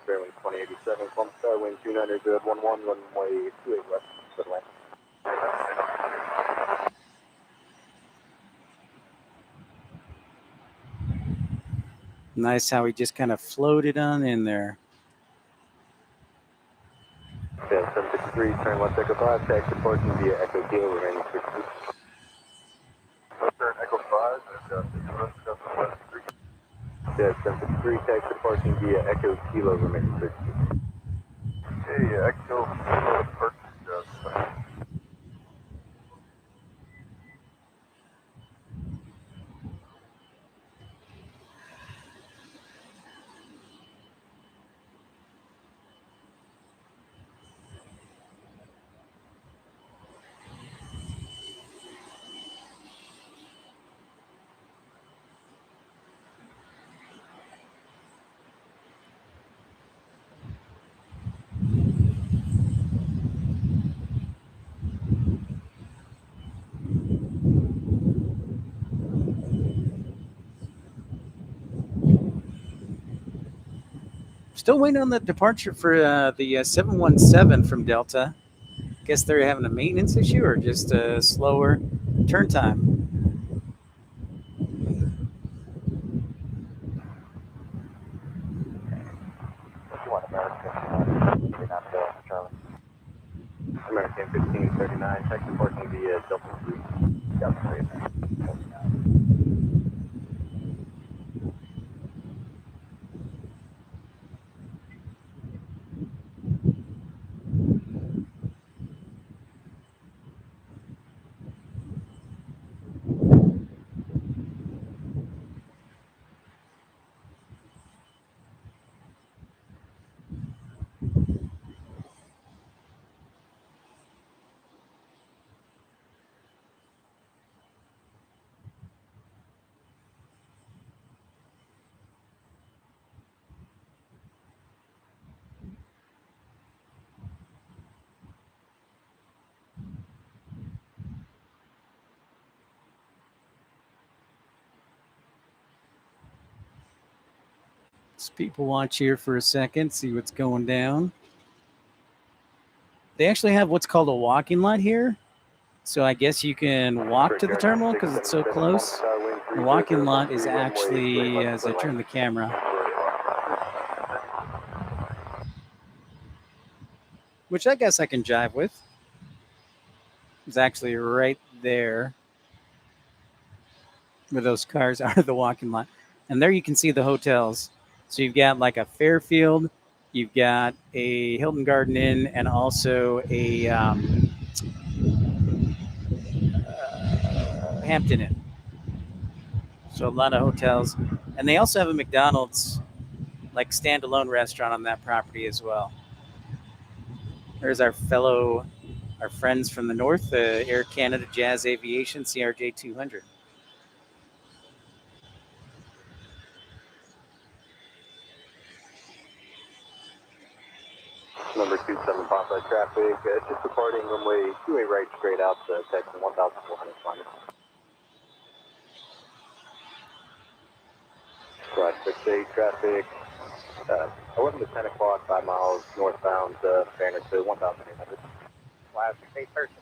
S1: Fairwind 2087, Columbus Star, wind 29, good 11, runway 28 west, good land.
S2: Nice how he just kind of floated on in there.
S1: Yeah, 763, turn left, Echo 5, taxi departing via Echo Kilo, remaining 60. Turn Echo 5, and yeah, 763, taxi departing via Echo Kilo, remaining 60. Hey, Echo Kilo, departing,
S2: Still waiting on the departure for the 717 from Delta. Guess they're having a maintenance issue or just a slower turn time.
S1: American 1539, taxi departing via Delta 3. Delta 3.
S2: Let's people watch here for a second, see what's going down. They actually have what's called a walking lot here. So I guess you can walk to the terminal because it's so close. The walking lot is actually, as I turn the camera, which I guess I can jive with. It's actually right there where those cars are, the walking lot. And there you can see the hotels. So you've got like a Fairfield, you've got a Hilton Garden Inn, and also a Hampton Inn. So a lot of hotels. And they also have a McDonald's, like standalone restaurant on that property as well. There's our friends from the north, Air Canada Jazz Aviation CRJ 200.
S1: Number 27 Papa traffic, just departing runway 28 right straight out to Texas 1,400 minus. Squad 68 traffic, 11 to 10 o'clock, 5 miles northbound, Banner to 1,800.
S3: Last 830.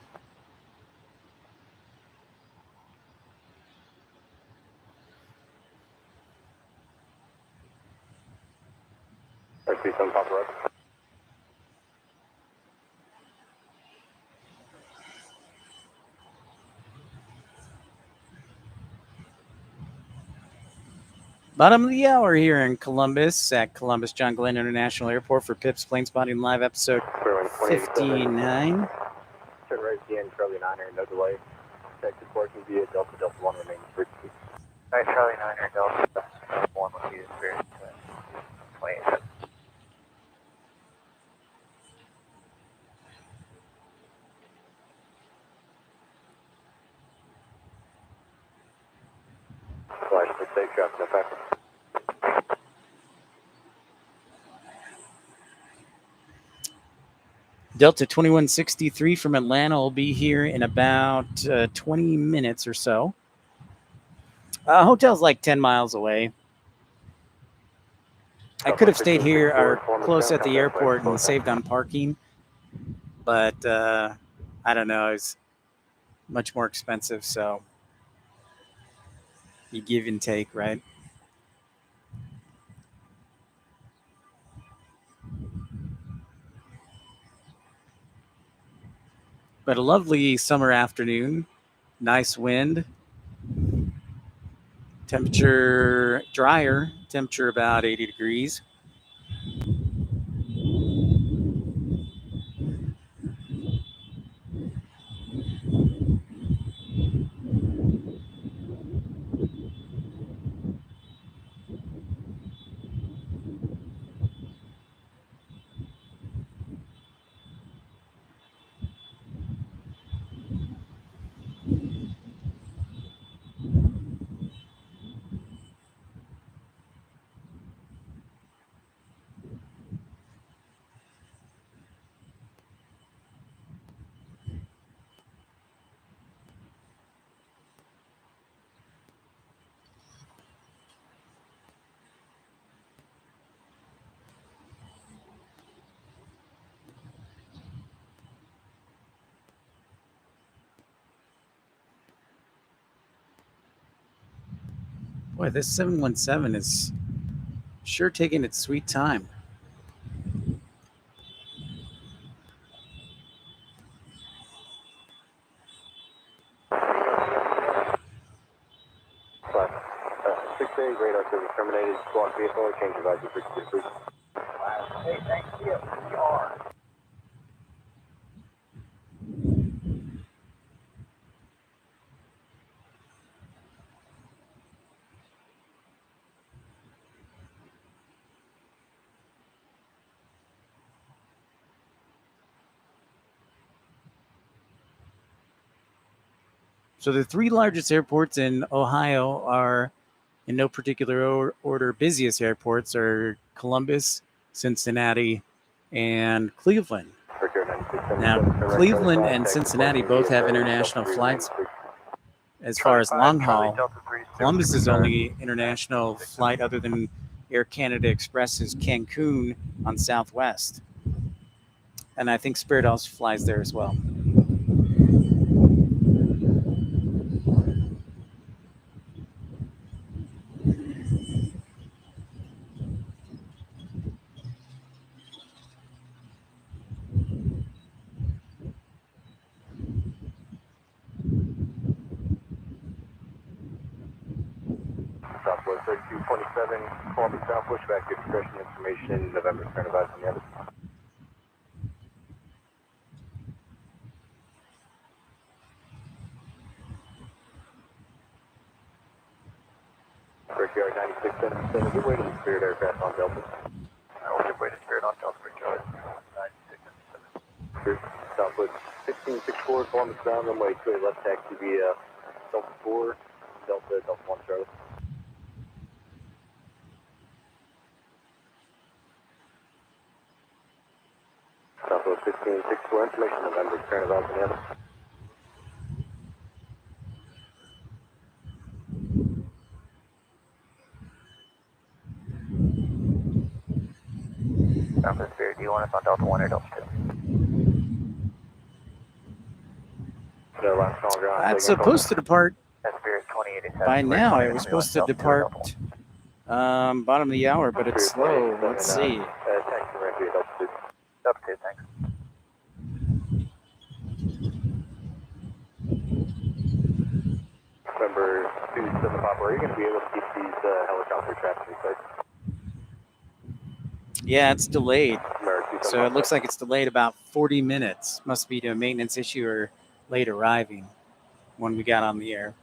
S1: RC7 Papa Road.
S2: Bottom of the hour here in Columbus at Columbus John Glenn International Airport for Pips Planespotting Live episode 59.
S1: Turn right again, Charlie 9er, no delay. Texas working via Delta 1 remains frequency.
S3: Nice Charlie 9er, Delta 1 with you, Spirit 27.
S1: Flash for safe traffic, no factor.
S2: Delta 2163 from Atlanta will be here in about 20 minutes or so. Hotel's like 10 miles away. I could have stayed here or close at the airport and saved on parking, but I don't know. It's much more expensive, so you give and take, right? But a lovely summer afternoon, nice wind, temperature drier, temperature about 80 degrees. Boy, this 717 is sure taking its sweet time.
S1: Flash. 6A, radar service terminated. Squawk vehicle, change advisory frequency, please.
S3: Last 8, thank you. PR.
S2: So the three largest airports in Ohio are, in no particular order, busiest airports are Columbus, Cincinnati, and Cleveland. Now, Cleveland and Cincinnati both have international flights. As far as long haul, Columbus is only international flight other than Air Canada Express's Cancun on Southwest. And I think Spirit also flies there as well.
S1: Southwest 3227, Columbia South, pushback, good discretion information, November, turn advice on the other. Brickyard 9677, good way to the Spirit aircraft on Delta.
S3: Good way to Spirit on Delta, Brickyard 9677.
S1: Spirit, Southwest 1664, Columbus bound, runway 28 left taxi via Delta 4, Delta 1 Charlie. Southwest 1664, information, November, turn advice on the other.
S3: you want us on Delta 1 or Delta 2?
S1: The last call ground.
S2: It's supposed to depart
S3: Spirit 2087.
S2: by now. It was supposed to depart bottom of the hour, but it's slow. Let's see.
S1: Thanks for entry, Delta 2.
S3: Delta 2, thanks.
S1: November 27 Papa, are you going to be able to keep these helicopter traffic in place?
S2: Yeah, it's delayed.
S1: November 27
S2: So it
S1: Papa.
S2: looks like it's delayed about 40 minutes. Must be to a maintenance issue or late arriving when we got on the air.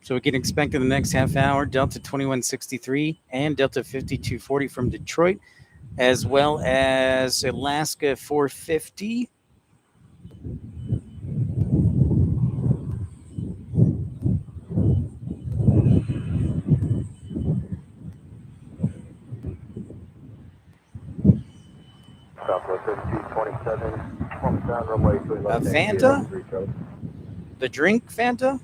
S2: So we can expect in the next half hour Delta 2163 and Delta 5240 from Detroit, as well as Alaska 450.
S1: Southwest 3227, pump down runway 211.
S2: Fanta? The drink Fanta?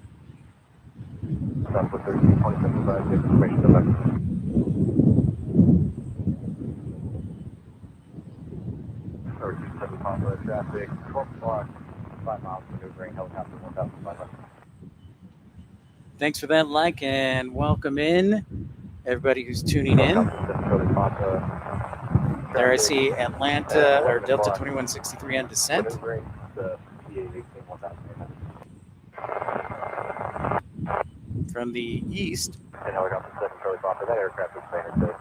S1: Southwest 3227, provide information November. Or 27 Papa, traffic, 12 o'clock, 5 miles, maneuvering helicopter 1500.
S2: Thanks for that like and welcome in everybody who's tuning in.
S1: Helicopter Papa,
S2: There I
S1: traffic,
S2: see Atlanta or
S1: 11
S2: Delta
S1: o'clock,
S2: 2163 on descent.
S1: maneuvering the PA-18 1000.
S2: From the east.
S1: And helicopter 7 Charlie Papa, that aircraft is landed safe.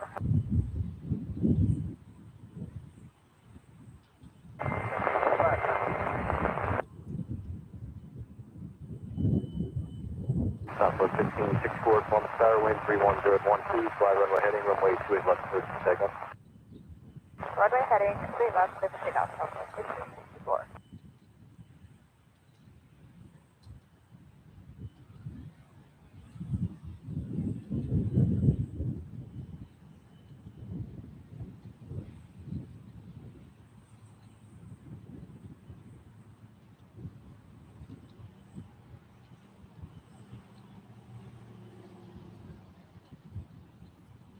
S1: Southwest 1564, Columbus Tower, wind 31012, fly runway heading, runway 28 left, clear for takeoff.
S4: Runway heading, 3 left, clear for takeoff, Southwest 1564.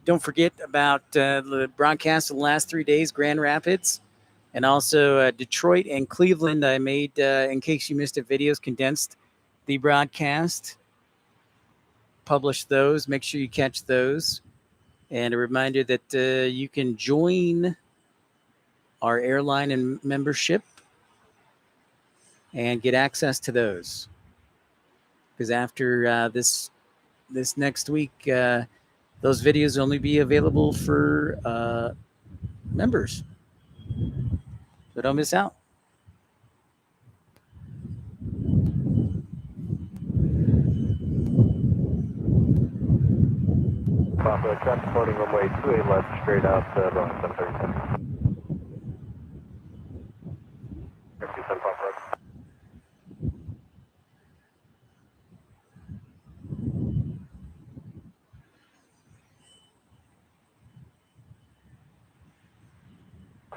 S2: Don't forget about the broadcast of the last 3 days, Grand Rapids, and also Detroit and Cleveland. I made, in case you missed it, videos, condensed the broadcast. Published those. Make sure you catch those. And a reminder that you can join our airline and membership and get access to those. Because after this next week, those videos will only be available for members. So don't miss out.
S1: Papa, traffic floating runway 28 left, straight out to Boeing 737. 57 Papa.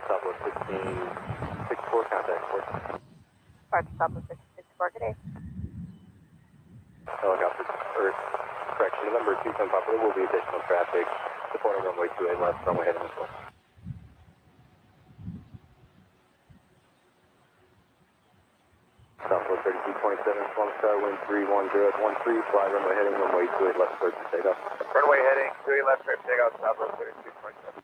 S1: Southwest 1564, contact port.
S4: Departure Southwest 1564, good day.
S1: Helicopter, or correction, November 27 Papa, there will be additional traffic supporting runway 28 left, runway heading as well. Southwest 3227, Columbus Tower, wind 310 fly runway heading runway 28 left, clear for takeoff.
S3: Runway heading 28 left, clear for takeoff, Southwest 3227.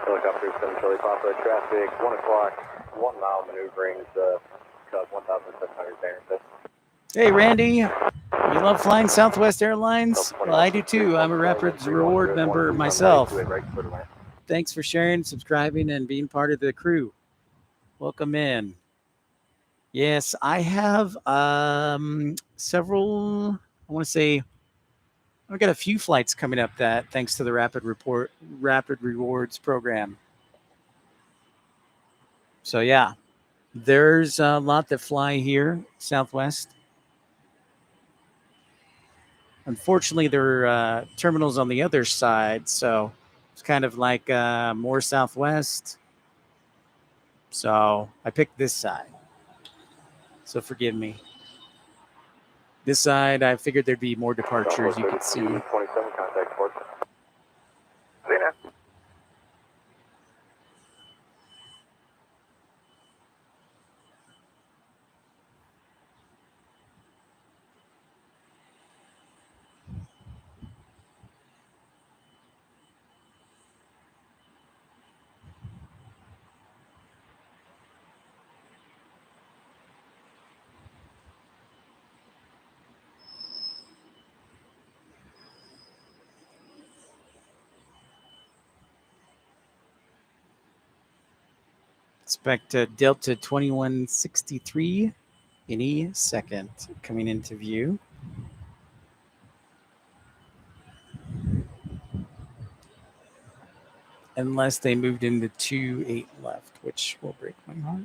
S1: Helicopter 7 Charlie Papa, traffic 1 o'clock, 1 mile maneuvering, Cub 1700 Barrington.
S2: Hey, Randy. You love flying Southwest Airlines? Well, I do too. I'm a Rapids Reward member myself. Thanks for sharing, subscribing, and being part of the crew. Welcome in. Yes, I have several, I want to say, I've got a few flights coming up that thanks to the Rapid Rewards program. So yeah, there's a lot that fly here, Southwest. Unfortunately, there are terminals on the other side, so it's kind of like more Southwest. So I picked this side. So forgive me. This side, I figured there'd be more departures. You could see.
S1: 27 contact port.
S3: Zena.
S2: Expect Delta 2163 any second coming into view. Unless they moved into 28 left, which will break my heart.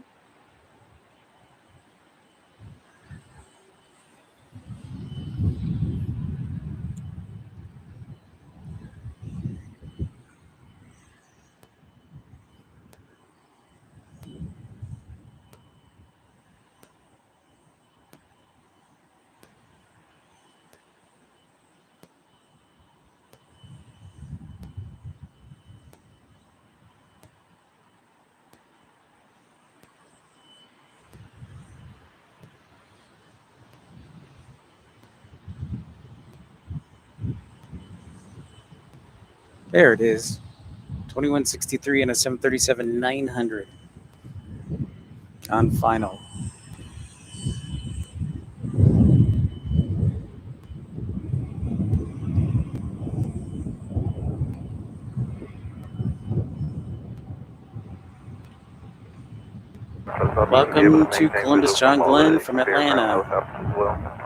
S2: There it is. 2163 and a 737-900 on final. Welcome to Columbus, John Glenn from Atlanta.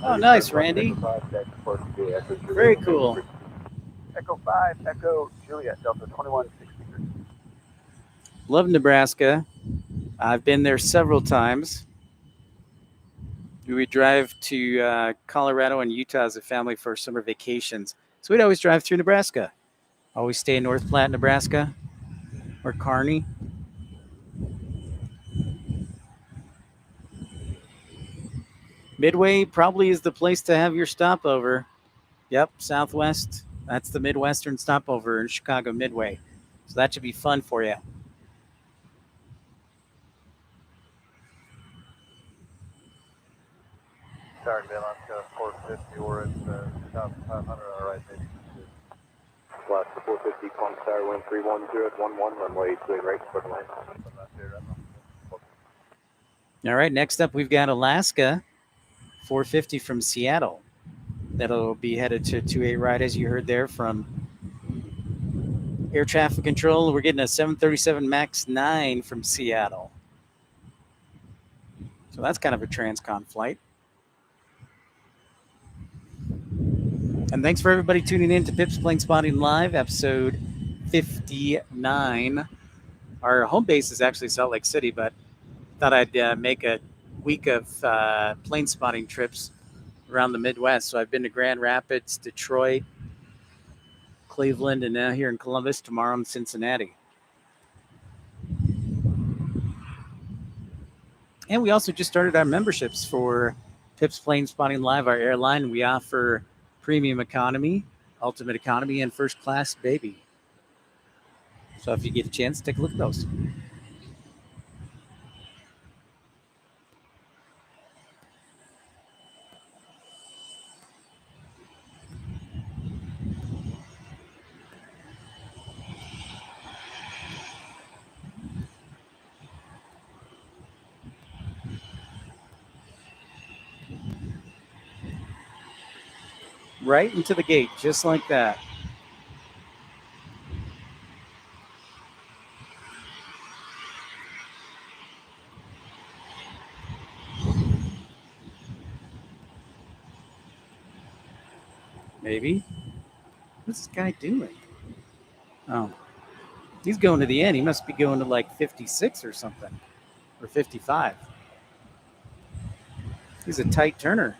S2: Oh, nice, Randy. Very cool.
S3: Echo 5, Echo Juliet, Delta 2163.
S2: Love Nebraska. I've been there several times. We drive to Colorado and Utah as a family for summer vacations. So we'd always drive through Nebraska. Always stay in North Platte, Nebraska, or Kearney. Midway probably is the place to have your stopover. Yep, Southwest. That's the Midwestern stopover in Chicago Midway. So that should be fun for you.
S1: Sorry, man, I'm 450. We're at 2,500 on our right, maybe. Plus, the 450 Columbus Tower, wind 310 at 11, runway 28 right, clear to land.
S2: All right, next up we've got Alaska 450 from Seattle. That'll be headed to 28 right, as you heard there from air traffic control. We're getting a 737 MAX 9 from Seattle. So that's kind of a transcon flight. And thanks for everybody tuning in to Pips Planespotting Live, episode 59. Our home base is actually Salt Lake City, but thought I'd make a week of plane spotting trips around the Midwest. So I've been to Grand Rapids, Detroit, Cleveland, and now here in Columbus, tomorrow in Cincinnati. And we also just started our memberships for Pips Plane Spotting Live, our airline. We offer premium economy, ultimate economy, and first class baby. So if you get a chance, take a look at those. Right into the gate, just like that. Maybe. What's this guy doing? Oh, he's going to the end. He must be going to like 56 or something, or 55. He's a tight turner.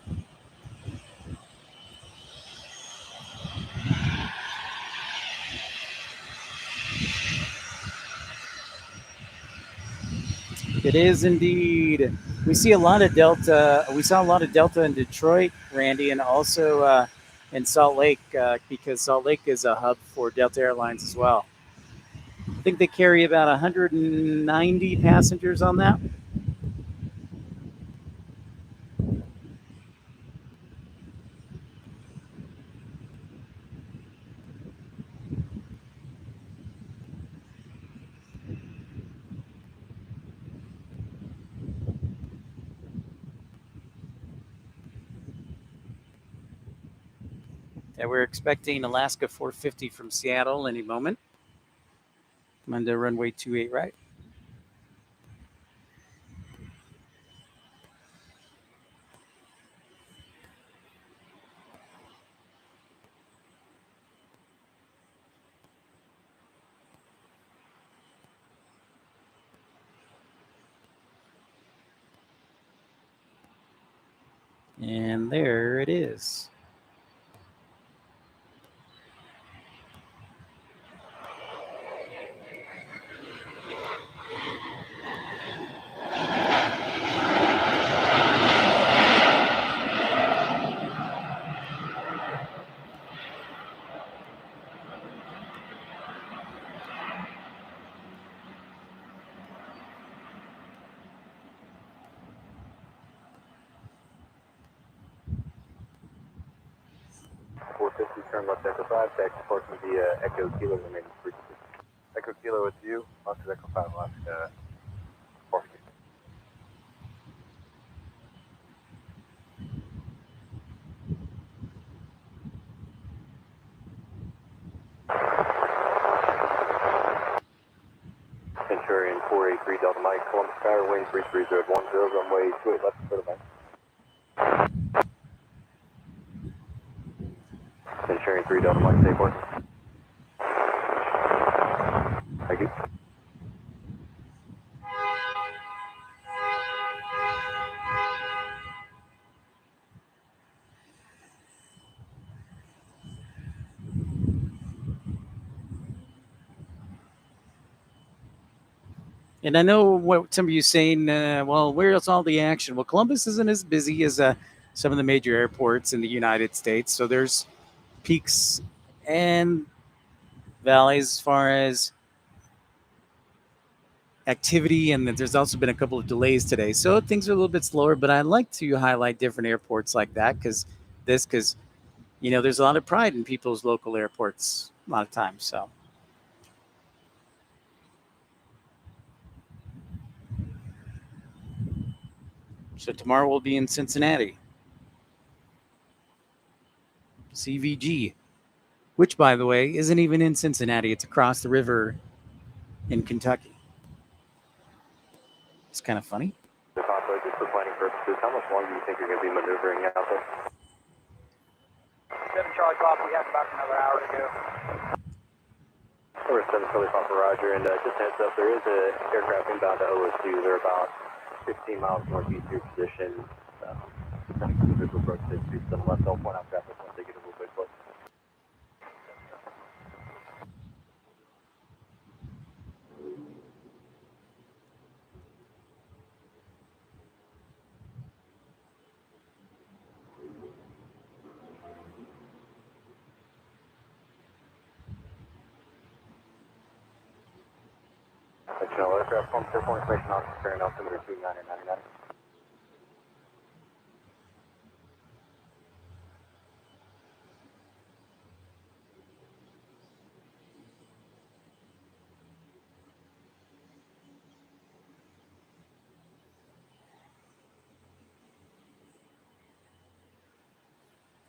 S2: It is indeed. We see a lot of Delta. We saw a lot of Delta in Detroit, Randy, and also in Salt Lake, because Salt Lake is a hub for Delta Airlines as well. I think they carry about 190 passengers on that. Yeah, we're expecting Alaska 450 from Seattle any moment. I'm on the runway 28 right. And there it is.
S1: Turn left Echo 5, back to parking via Echo Kilo, remaining frequency. Echo Kilo, it's you. Oscar Echo 5, Alaska 450. Centurion 483 Delta Mike, Columbus Tower, wind 330 at 10, runway 28 left, clear to land. Centurion 3 Delta Mike, stay port. Thank you.
S2: And I know what some of you saying, well, where's all the action? Well, Columbus isn't as busy as some of the major airports in the United States. So there's peaks and valleys as far as activity. And there's also been a couple of delays today. So things are a little bit slower, but I like to highlight different airports like that because, you know, there's a lot of pride in people's local airports. a lot of times. So tomorrow we'll be in Cincinnati. CVG, which, by the way, isn't even in Cincinnati. It's across the river in Kentucky. It's kind of funny.
S1: Just for planning purposes, how much longer do you think you're going to be maneuvering out there?
S3: 7 Charlie Papa, we have about another hour to go.
S1: We're 7 Charlie Papa, Roger, and just heads up, there is an aircraft inbound to OSU. They're about 15 miles northeast of your position. Sending some visual approach to some left, they'll point out traffic once they get a little bit closer. Sectional aircraft, form airport information officer, carrying altimeter 29 and 99.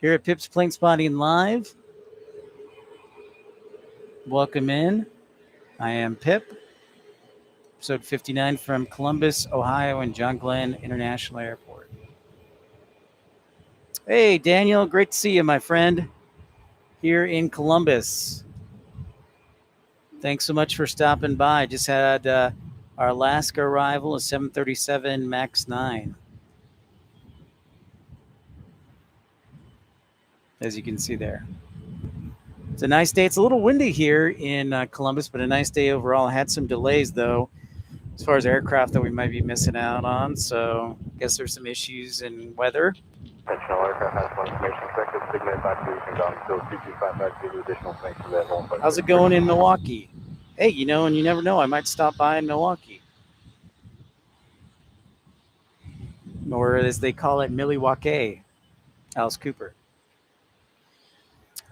S2: Here at Pip's Planespotting Live. Welcome in. I am Pip. Episode 59 from Columbus, Ohio, and John Glenn International Airport. Hey, Daniel. Great to see you, my friend, here in Columbus. Thanks so much for stopping by. Just had our Alaska arrival, a 737 MAX 9. As you can see there. It's a nice day. It's a little windy here in Columbus, but a nice day overall. I had some delays, though, as far as aircraft that we might be missing out on. So I guess there's some issues in weather.
S1: Sectional aircraft has one information expected. Signal back to you down until 2255 back to additional information available.
S2: How's it going in Milwaukee? Hey, you know, and you never know. I might stop by in Milwaukee. Or as they call it, Milwaukee. Alice Cooper.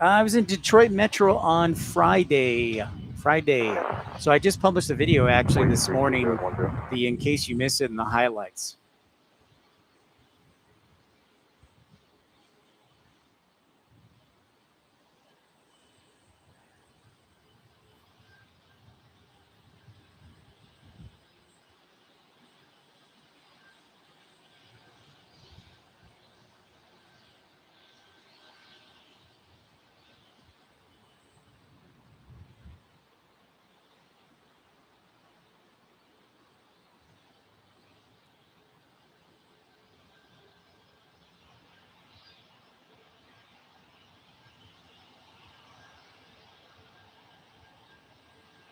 S2: I was in Detroit Metro on Friday. So I just published a video actually this morning, the in case you missed it in the highlights.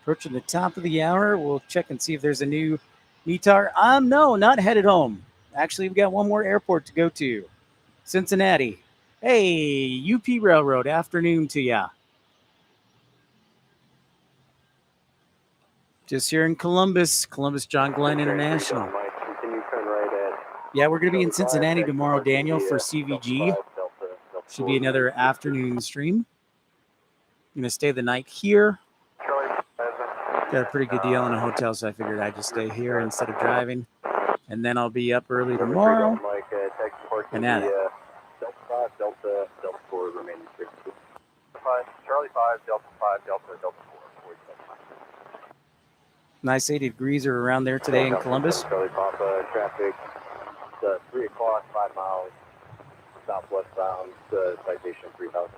S2: Approaching the top of the hour. We'll check and see if there's a new NETAR. No, not headed home. Actually, we've got one more airport to go to. Cincinnati. Hey, UP Railroad, afternoon to ya. Just here in Columbus, John Glenn International. Yeah, we're going to be in Cincinnati tomorrow, Daniel, for CVG. Should be another afternoon stream. I'm going to stay the night here. Got a pretty good deal on a hotel, so I figured I'd just stay here instead of driving. And then I'll be up early tomorrow. And at it.
S1: Delta 4 remaining 6. Charlie 5, Delta 5, Delta 4.
S2: Nice 80 degrees or around there today in Columbus.
S1: Charlie Papa, traffic, 3 o'clock, 5 miles, southwest bound, citation 3000.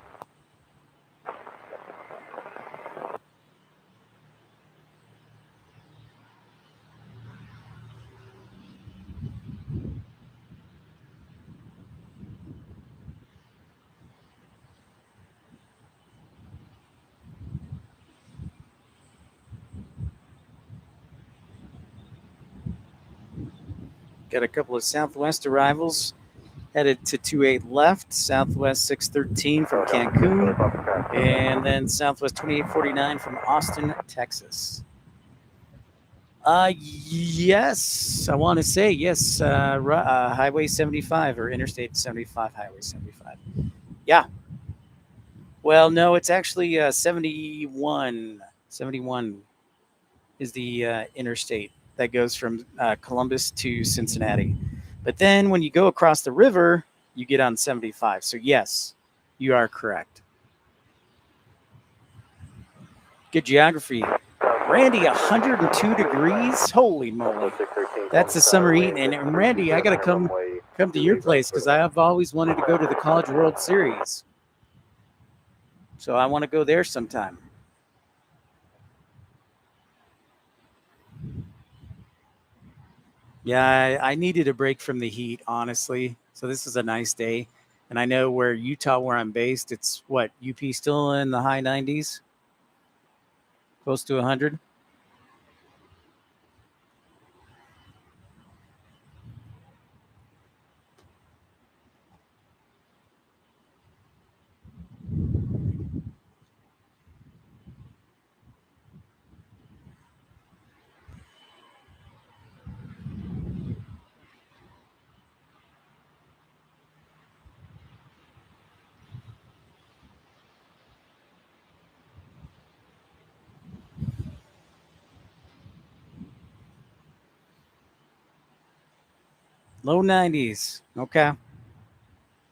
S2: Got a couple of Southwest arrivals headed to 28 left, Southwest 613 from Cancun, and then Southwest 2849 from Austin, Texas. Yes, I want to say yes. Highway 75 or Interstate 75, Highway 75. Yeah. Well, no, it's actually 71. 71 is the interstate that goes from Columbus to Cincinnati. But then when you go across the river, you get on 75. So, yes, you are correct. Good geography. Randy, 102 degrees? Holy moly. That's the summer heat. And Randy, I got to come to your place because I've always wanted to go to the College World Series. So I want to go there sometime. Yeah, I needed a break from the heat, honestly. So this is a nice day. And I know where Utah, where I'm based, it's what, UP still in the high 90s? Close to 100? Low 90s. Okay.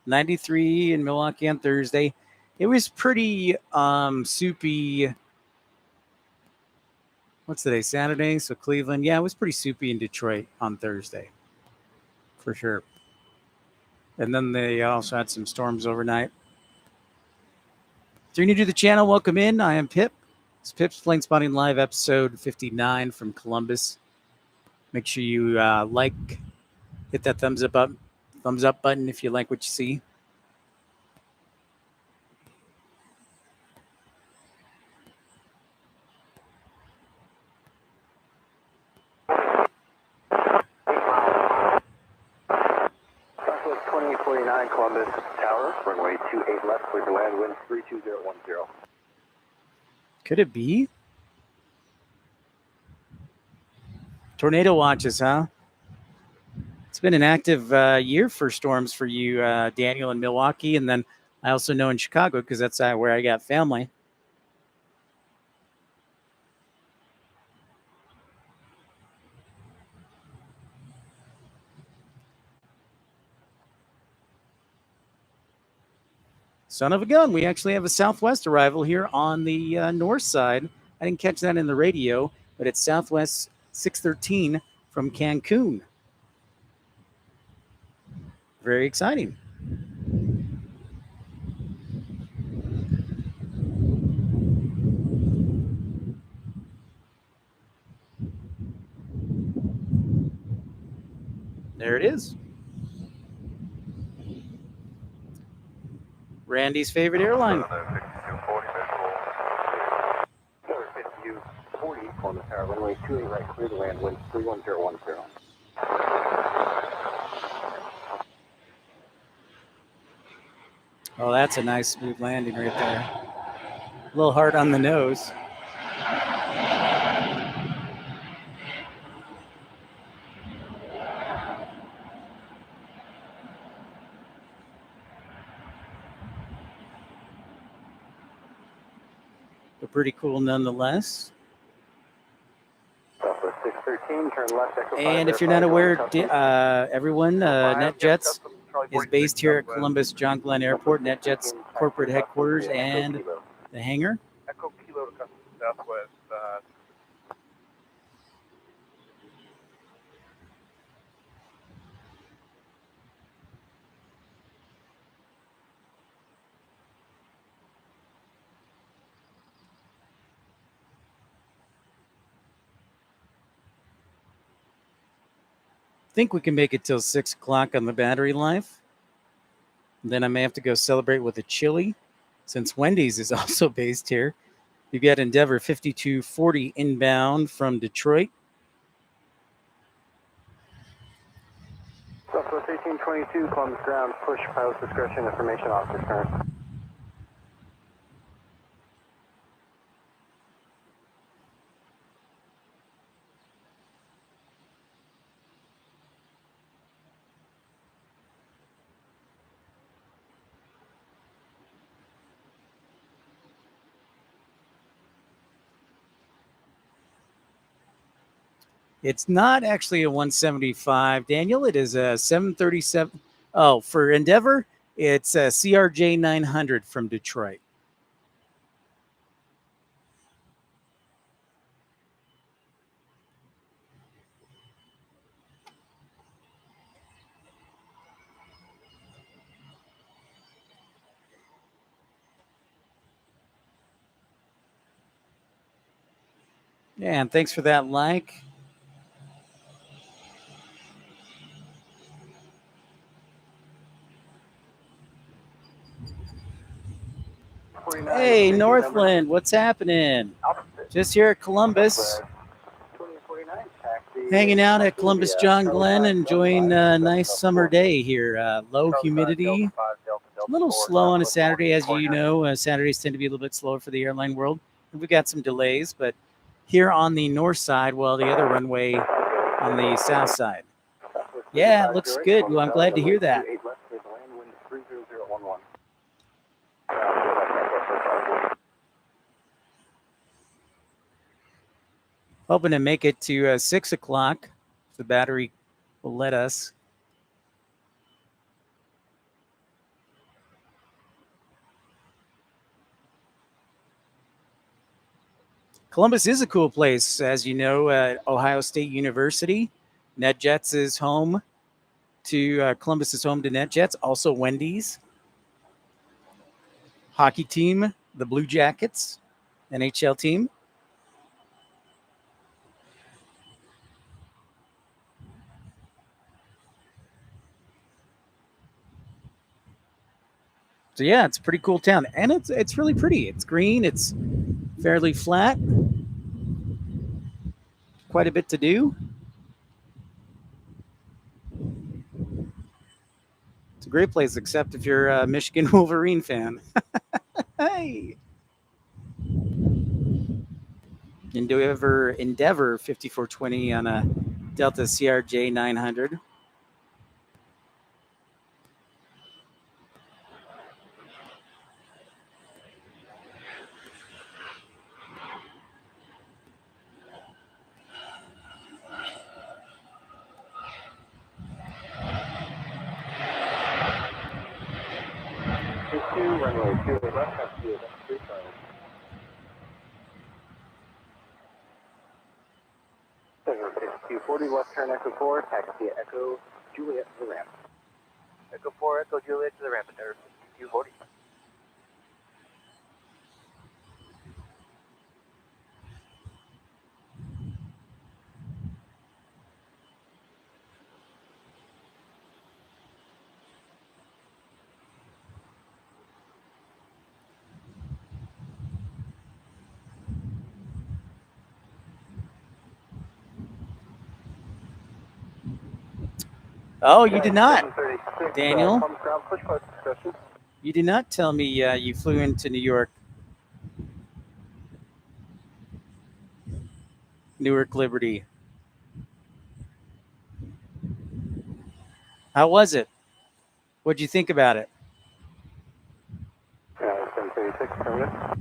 S2: 93 in Milwaukee on Thursday. It was pretty soupy. What's today? Saturday. So Cleveland. Yeah, it was pretty soupy in Detroit on Thursday. For sure. And then they also had some storms overnight. If you're new to the channel, welcome in. I am Pip. It's Pip's Planespotting Live, episode 59 from Columbus. Make sure you hit that thumbs up button if you like what you see.
S1: Southwest 2849 Columbus Tower, runway 28 left, clear to land, wind 32010.
S2: Could it be? Tornado watches, huh? It's been an active year for storms for you, Daniel, in Milwaukee. And then I also know in Chicago because that's where I got family. Son of a gun. We actually have a Southwest arrival here on the north side. I didn't catch that in the radio, but it's Southwest 613 from Cancun. Very exciting. There it is. Randy's favorite airline.
S1: 40 Columbus Tower, runway 28 right, clear to land, wind 31010.
S2: Oh, that's a nice smooth landing right there. A little hard on the nose. But pretty cool nonetheless.
S1: Southwest 613, turn left, Echo 5,
S2: And if you're not aware, everyone, NetJets is based here at Columbus John Glenn Airport, NetJets corporate headquarters and the hangar.
S3: Echo Kilo to Custom Southwest.
S2: Think we can make it till 6 o'clock on the battery life. Then I may have to go celebrate with a chili since Wendy's is also based here. You've got Endeavor 5240 inbound from Detroit.
S1: Southwest 1822, Columbus ground, push pilot's discretion, information officer current.
S2: It's not actually a 175, Daniel. It is a 737. Oh, for Endeavor, it's a CRJ 900 from Detroit. Yeah, and thanks for that like. Hey, Northland, what's happening? Just here at Columbus. Hanging out at Columbus John Glenn, enjoying a nice summer day here. Low humidity, a little slow on a Saturday. As you know, Saturdays tend to be a little bit slower for the airline world. We've got some delays, but here on the north side, well, the other runway on the south side. Yeah, it looks good. Well, I'm glad to hear that. Hoping to make it to 6 o'clock if the battery will let us. Columbus is a cool place, as you know. Ohio State University, NetJets is home to Columbus is home to NetJets. Also Wendy's, hockey team, the Blue Jackets, NHL team. So yeah, it's a pretty cool town, and it's really pretty. It's green. It's fairly flat. Quite a bit to do. It's a great place, except if you're a Michigan Wolverine fan. Hey. Endeavor 5420 on a Delta CRJ 900.
S1: Runway 28 left, taxi to 3 240 left turn Echo 4, taxi at Echo Juliet to the ramp.
S3: Echo 4, Echo Juliet to the ramp, there, 240.
S2: Oh, you did not, Daniel. You did not tell me you flew into New York. Newark Liberty. How was it? What'd you think about it?
S1: 736 per minute.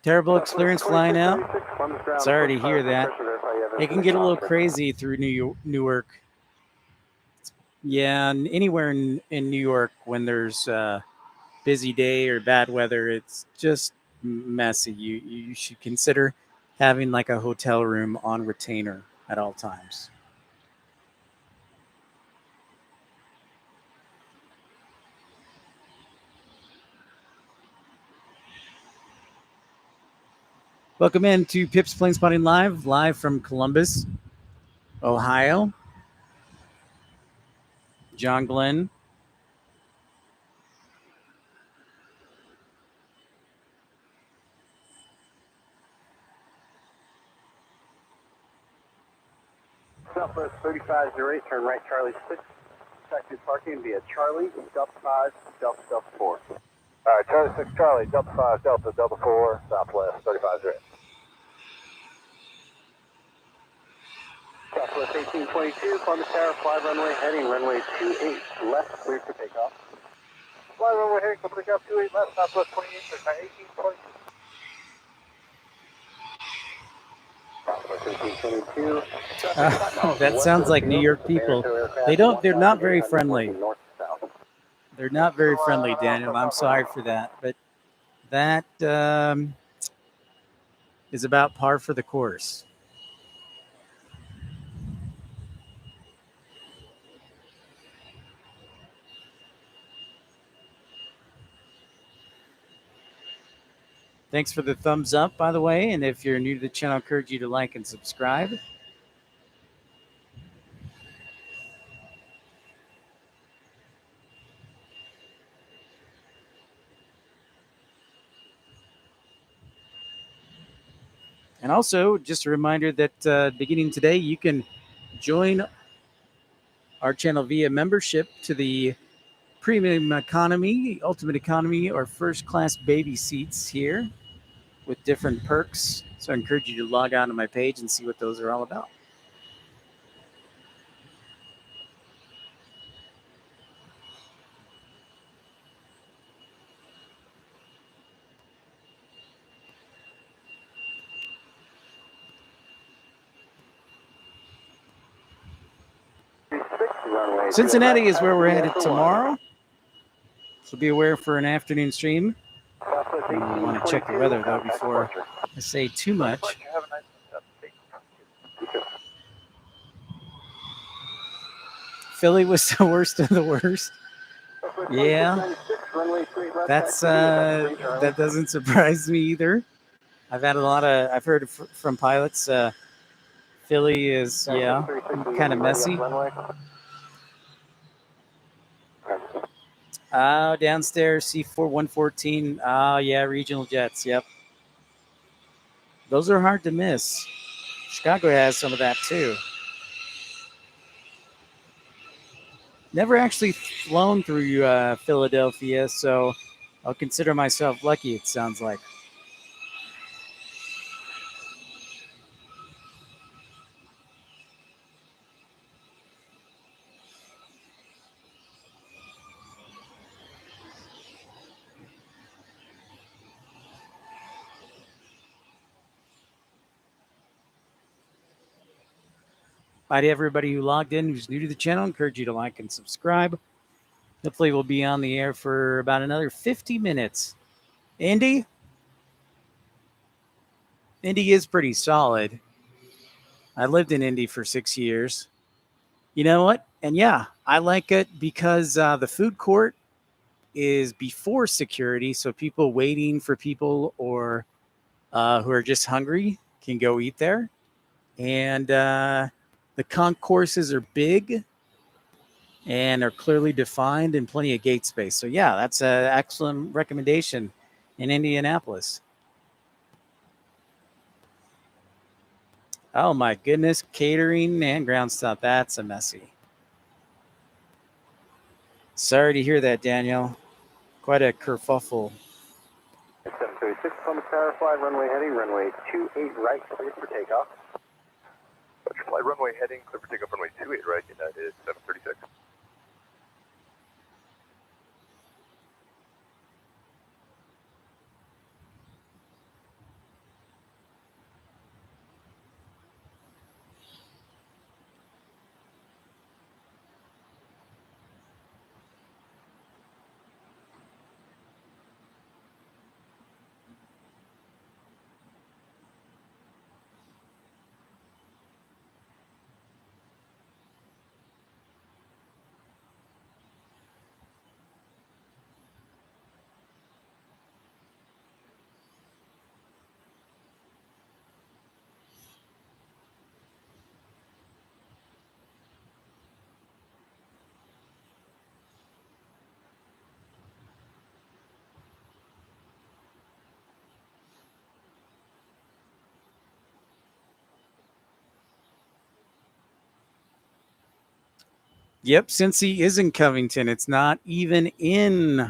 S2: Terrible experience flying out? Sorry to hear that. It can get a little crazy through Newark. Yeah, and anywhere in New York when there's a busy day or bad weather, it's just messy. You should consider having like a hotel room on retainer at all times. Welcome in to Pip's Planespotting live from Columbus, Ohio. John Glenn.
S1: Southwest 3508, turn right Charlie 6, effective parking via Charlie, Delta 5, Delta 4. Alright, Charlie 6, Charlie, Delta 5, Delta 4, Southwest 3508. Southwest 1822, Columbus Tower, fly runway heading runway 28 left, clear for takeoff. Fly runway heading, Columbus Tower 28 left, Southwest 28, turn 1822. Southwest 1822.
S2: That sounds like New York people. They're not very friendly. They're not very friendly, Daniel. I'm sorry for that, but that is about par for the course. Thanks for the thumbs up, by the way. And if you're new to the channel, I encourage you to like and subscribe. And also, just a reminder that beginning today, you can join our channel via membership to the premium economy, ultimate economy, or first class baby seats here with different perks. So I encourage you to log on to my page and see what those are all about. Cincinnati is where we're headed tomorrow. So be aware for an afternoon stream. You want to check the weather, though, before I say too much. Philly was the worst of the worst. Yeah, that doesn't surprise me either. I've heard from pilots. Philly is, kind of messy. Downstairs, C4 114. Yeah, regional jets. Yep. Those are hard to miss. Chicago has some of that too. Never actually flown through Philadelphia, so I'll consider myself lucky, it sounds like. Hi to everybody who logged in, who's new to the channel. I encourage you to like and subscribe. Hopefully we'll be on the air for about another 50 minutes. Indy is pretty solid. I lived in Indy for 6 years. You know what? And yeah, I like it because the food court is before security, so people waiting for people or who are just hungry can go eat there. And the concourses are big and are clearly defined and plenty of gate space. So yeah, that's an excellent recommendation in Indianapolis. Oh my goodness, catering and ground stop, that's a messy. Sorry to hear that, Daniel. Quite a kerfuffle.
S1: 736 Columbus Tower, fly runway heading, runway 28 right, clear for takeoff.
S3: Fly runway heading, clear for takeoff, runway 28 right, United 736.
S2: Yep, Cincy is in Covington. It's not even in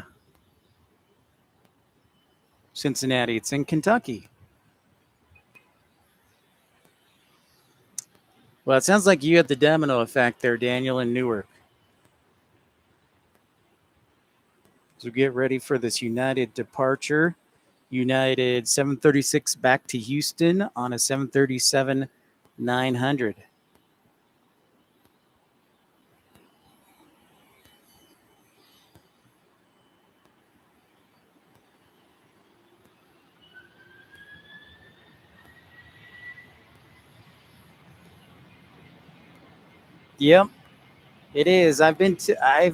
S2: Cincinnati. It's in Kentucky. Well, it sounds like you had the domino effect there, Daniel, in Newark. So get ready for this United departure. United 736 back to Houston on a 737-900. Yep, it is. I've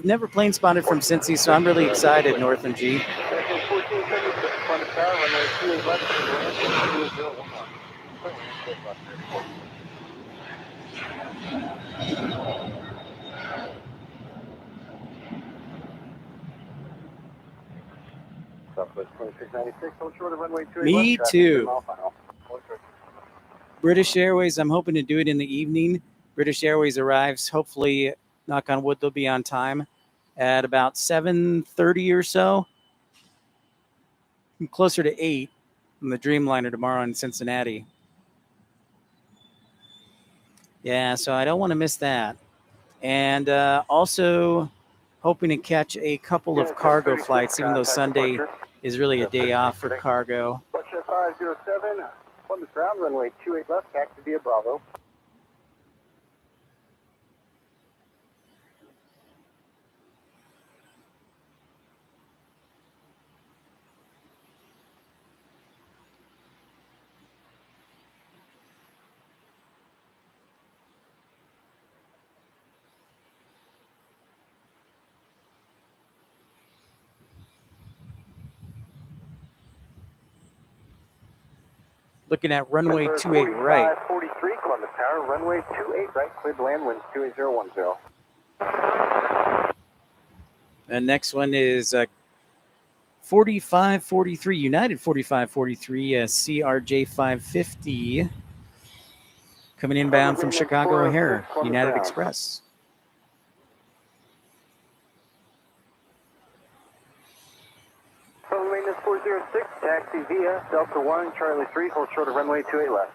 S2: never plane spotted from Cincy, so I'm really excited, Northland G.
S1: Southwest 2696, hold short of runway 28
S2: Me
S1: left,
S2: too.
S1: 3 mile final.
S2: British Airways, I'm hoping to do it in the evening. British Airways arrives, hopefully, knock on wood, they'll be on time at about 7:30 or so. I'm closer to 8 on the Dreamliner tomorrow in Cincinnati. Yeah, so I don't want to miss that. And also hoping to catch a couple of cargo flights, even though Sunday is really a day off for cargo.
S1: Russia 507, Plymouth ground, runway 28 left, taxi via Bravo.
S2: Looking at runway 28 right.
S1: 43, Columbus Tower, runway 28 right, cleared to land, winds 28010.
S2: And next one is 4543, United 4543, CRJ 550. Coming inbound from Chicago O'Hare, United Express.
S1: Phone maintenance 406, taxi via Delta 1, Charlie 3, hold short of runway 28 left.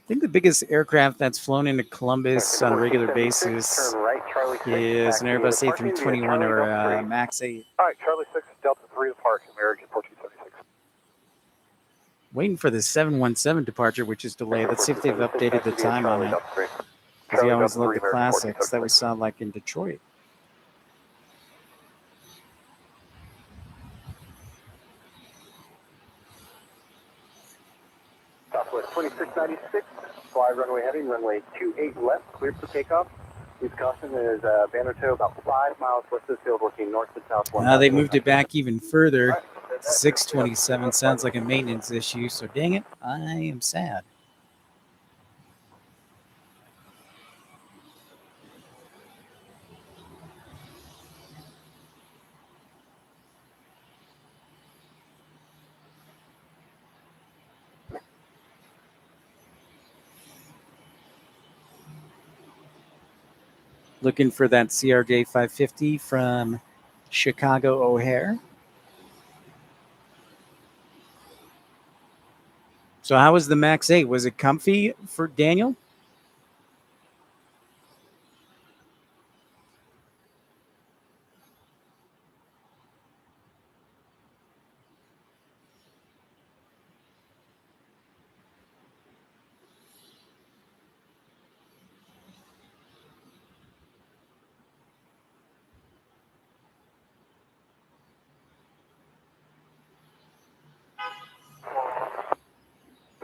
S2: I think the biggest aircraft that's flown into Columbus on a regular basis
S1: Turn right, Charlie 6,
S2: is an Airbus
S1: taxi via
S2: A321
S1: Charlie
S2: or
S1: Delta
S2: a MAX 8.
S3: All right, Charlie 6, Delta 3, departure, American 1476.
S2: Waiting for the 717 departure, which is delayed. Let's see if they've updated the time on it. Because we always love the classics that we saw like in Detroit.
S1: Southwest 2696, fly runway heading, runway 28 left, cleared for takeoff. Please caution is banner tow about 5 miles west of the field, working north to south.
S2: Now they moved it back even further. 627 sounds like a maintenance issue, so dang it, I am sad. Looking for that CRJ 550 from Chicago O'Hare. So how was the MAX 8? Was it comfy for Daniel?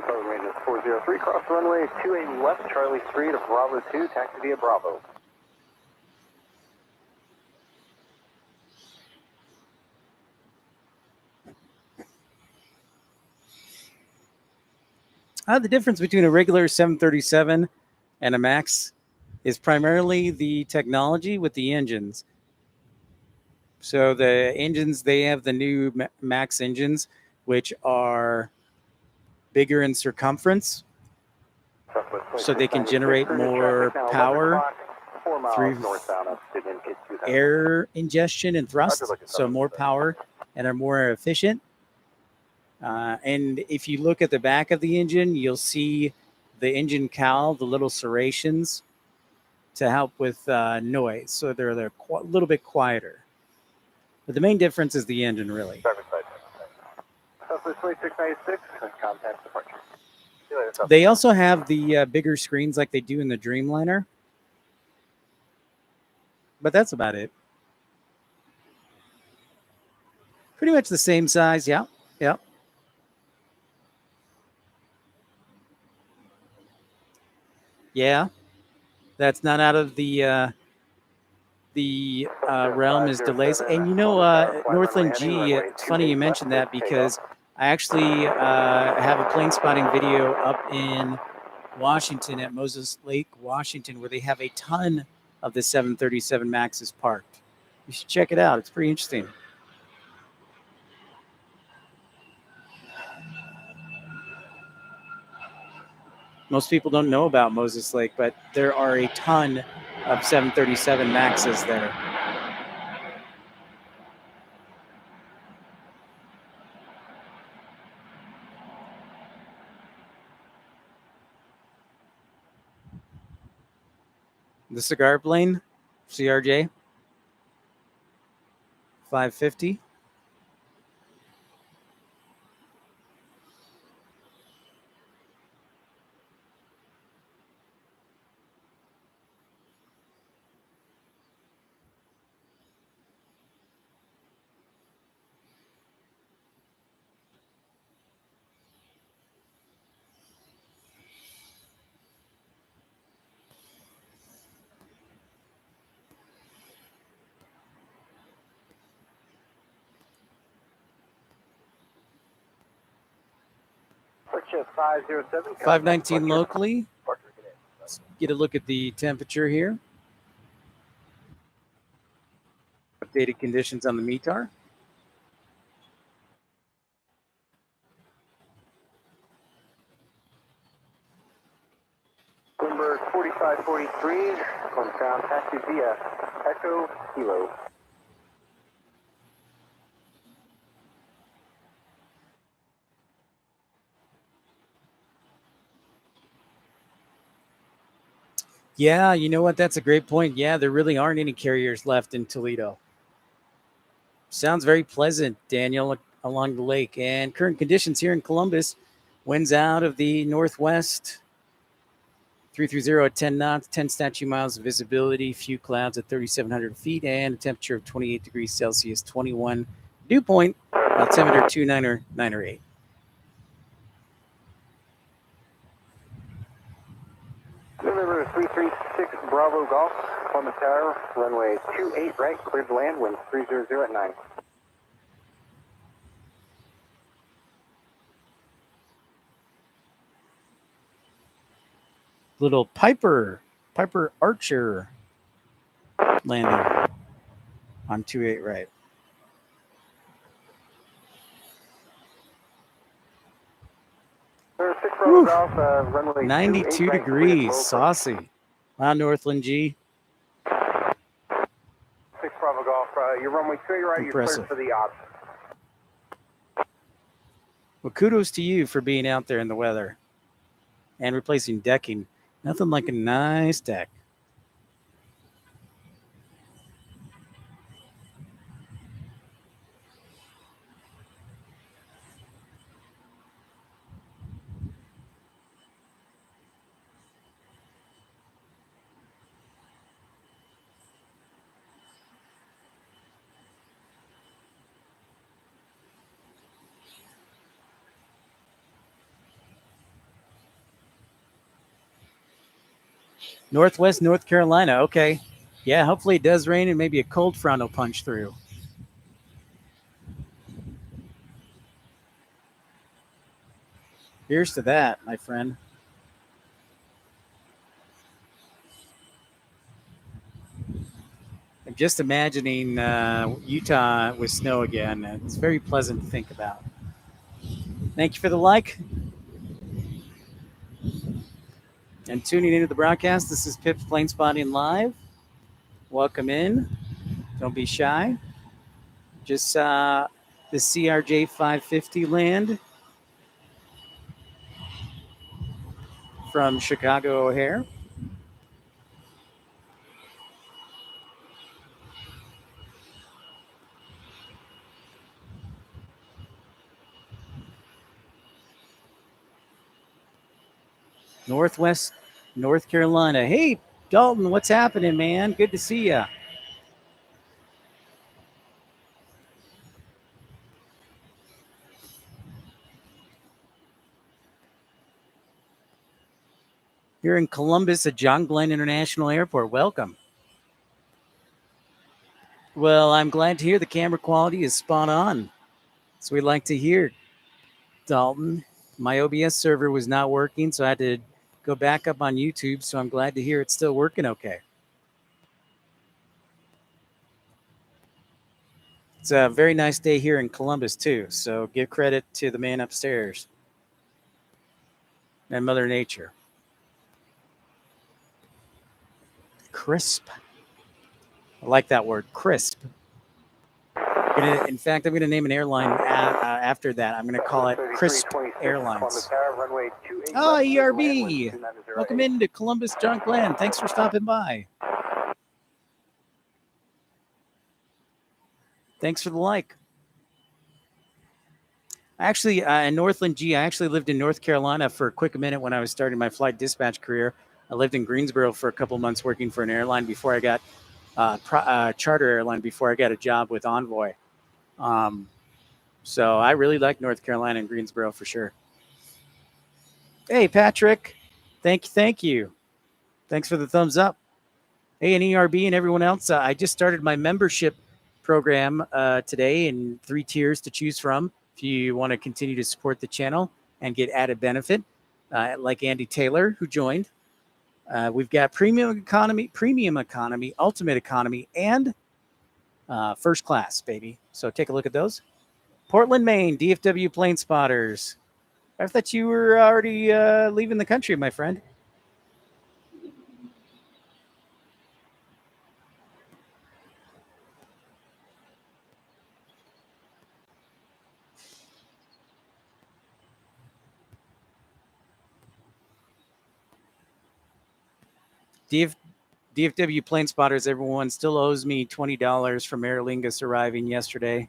S1: Phone maintenance 403, cross runway 28 left, Charlie 3 to Bravo 2, taxi via Bravo.
S2: The difference between a regular 737 and a MAX is primarily the technology with the engines. So the engines, they have the new MAX engines, which are bigger in circumference, so they can generate more power through air ingestion and thrust, so more power, and are more efficient. And if you look at the back of the engine, you'll see the engine cowl, the little serrations, to help with noise. So they're a little bit quieter. But the main difference is the engine, really.
S1: Southwest 2696, contact departure.
S2: They also have the bigger screens like they do in the Dreamliner. But that's about it. Pretty much the same size, yeah. Yeah. Yeah. That's not out of the realm is delays. And you know, Northland G, it's funny you mentioned that because I actually have a plane spotting video up in Washington at Moses Lake, Washington, where they have a ton of the 737 Maxes parked. You should check it out. It's pretty interesting. Most people don't know about Moses Lake, but there are a ton of 737 Maxes there. The cigar plane, CRJ 550.
S1: Purchase 507.
S2: 519 locally. Let's get a look at the temperature here. Updated conditions on the METAR.
S1: Bloomberg 4543, on ground taxi via Echo Kilo.
S2: Yeah, you know what? That's a great point. Yeah, there really aren't any carriers left in Toledo. Sounds very pleasant, Daniel, along the lake. And current conditions here in Columbus, winds out of the northwest, 330 at 10 knots, 10 statute miles of visibility, few clouds at 3,700 feet, and a temperature of 28 degrees Celsius, 21 dew point, altimeter 298.
S1: November 336 Bravo Golf, Columbus Tower, runway 28 right, cleared to land, wind 300 at 9.
S2: Little Piper Archer landing on 28 right.
S1: Golf,
S2: 92 degrees, saucy. Wow, Northland G.
S3: 6 Bravo Golf, your runway 28 right,
S2: Impressive.
S3: you're cleared for the odds.
S2: Well, kudos to you for being out there in the weather and replacing decking. Nothing like a nice deck. Northwest North Carolina. Okay. Yeah, hopefully it does rain and maybe a cold front will punch through. Here's to that, my friend. I'm just imagining Utah with snow again. It's very pleasant to think about. Thank you for the like and tuning into the broadcast. This is Pip's Planespotting Live. Welcome in. Don't be shy. Just the CRJ 550 land from Chicago O'Hare. Northwest North Carolina. Hey, Dalton, what's happening, man? Good to see you. You're in Columbus at John Glenn International Airport. Welcome. Well, I'm glad to hear the camera quality is spot on. So we'd like to hear, Dalton. My OBS server was not working, so I had to go back up on YouTube. So I'm glad to hear it's still working okay. It's a very nice day here in Columbus, too. So give credit to the man upstairs and Mother Nature. Crisp. I like that word, crisp. In fact, I'm going to name an airline after that. I'm going to call it Crisp Airlines. Oh, ERB. Welcome into Columbus, John Glenn. Thanks for stopping by. Thanks for the like. Actually, in Northland G, I actually lived in North Carolina for a quick minute when I was starting my flight dispatch career. I lived in Greensboro for a couple months working for an airline before I got charter airline before I got a job with Envoy. So I really like North Carolina and Greensboro for sure. Hey, Patrick. Thank you. Thanks for the thumbs up. Hey, and ERB and everyone else. I just started my membership program today in 3 tiers to choose from if you want to continue to support the channel and get added benefit, like Andy Taylor, who joined. We've got premium economy, ultimate economy, and first class, baby. So take a look at those. Portland, Maine, DFW Plane Spotters. I thought you were already leaving the country, my friend. DFW Plane Spotters, everyone still owes me $20 from Aer Lingus arriving yesterday.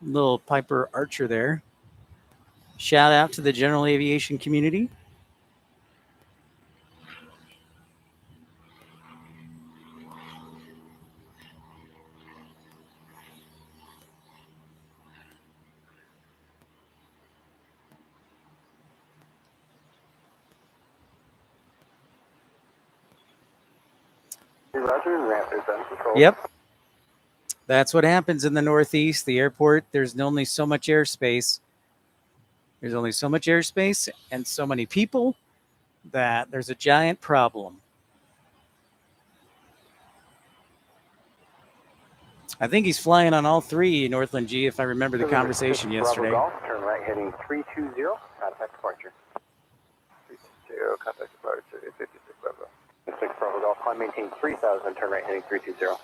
S2: Little Piper Archer there. Shout out to the general aviation community. Yep. That's what happens in the Northeast. The airport, there's only so much airspace. There's only so much airspace and so many people that there's a giant problem. I think he's flying on all 3 Northland G, if I remember the conversation yesterday.
S1: Golf, turn right heading 320, contact departure. 320, contact departure, 56 Bravo. 6 Bravo Golf, climb maintain 3000, turn right heading 320.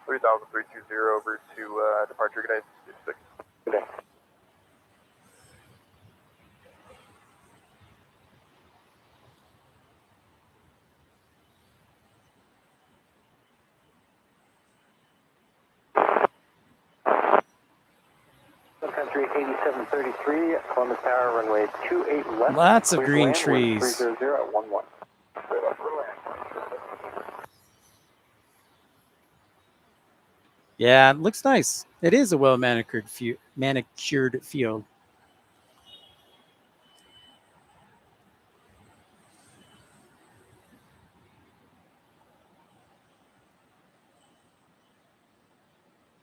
S3: 3000, 320, over to departure, good day, 56.
S1: Good day. Country 8733, Columbus Tower, runway 28 left.
S2: Lots of green trees.
S1: 300 at 11.
S2: Yeah, it looks nice. It is a well manicured field.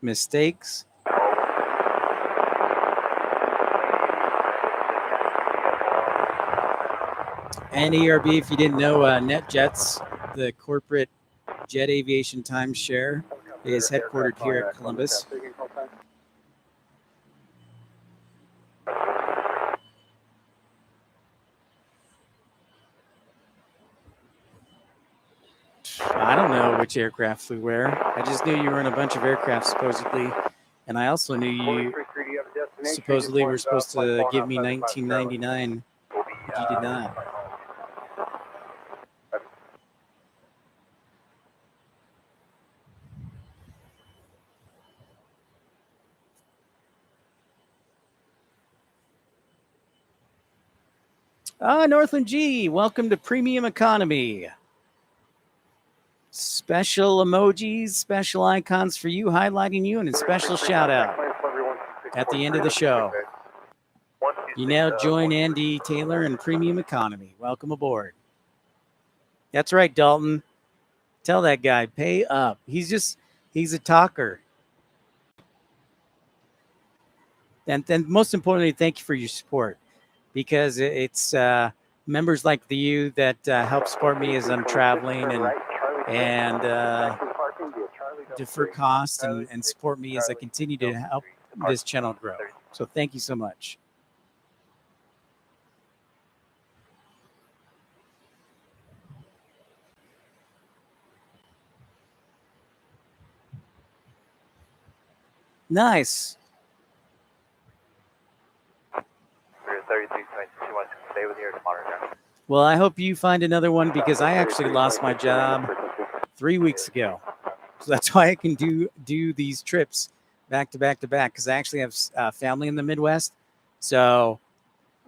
S2: Mistakes. And ERB, if you didn't know, NetJets, the corporate jet aviation timeshare, is headquartered here at Columbus. I don't know which aircraft flew where. I just knew you were in a bunch of aircraft supposedly, and I also knew you supposedly were supposed to give me $19.99, but you did not. Northland G, welcome to Premium Economy. Special emojis, special icons for you, highlighting you, and a special shout out at the end of the show. You now join Andy Taylor in Premium Economy. Welcome aboard. That's right, Dalton. Tell that guy, pay up. He's a talker. And then most importantly, thank you for your support, because it's members like you that help support me as I'm traveling and defer costs and support me as I continue to help this channel grow. So thank you so much. Nice. Well, I hope you find another one, because I actually lost my job 3 weeks ago. So that's why I can do these trips back to back to back, because I actually have family in the Midwest. So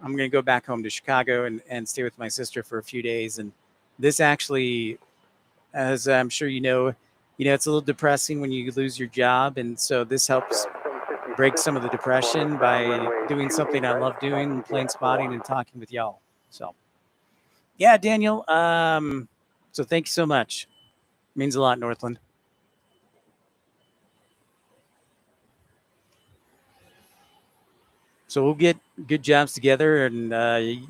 S2: I'm going to go back home to Chicago and stay with my sister for a few days. And this actually, as I'm sure you know, it's a little depressing when you lose your job. And so this helps break some of the depression by doing something I love doing, plane spotting and talking with y'all. So yeah, Daniel. So thank you so much. It means a lot, Northland. So we'll get good jobs together, and I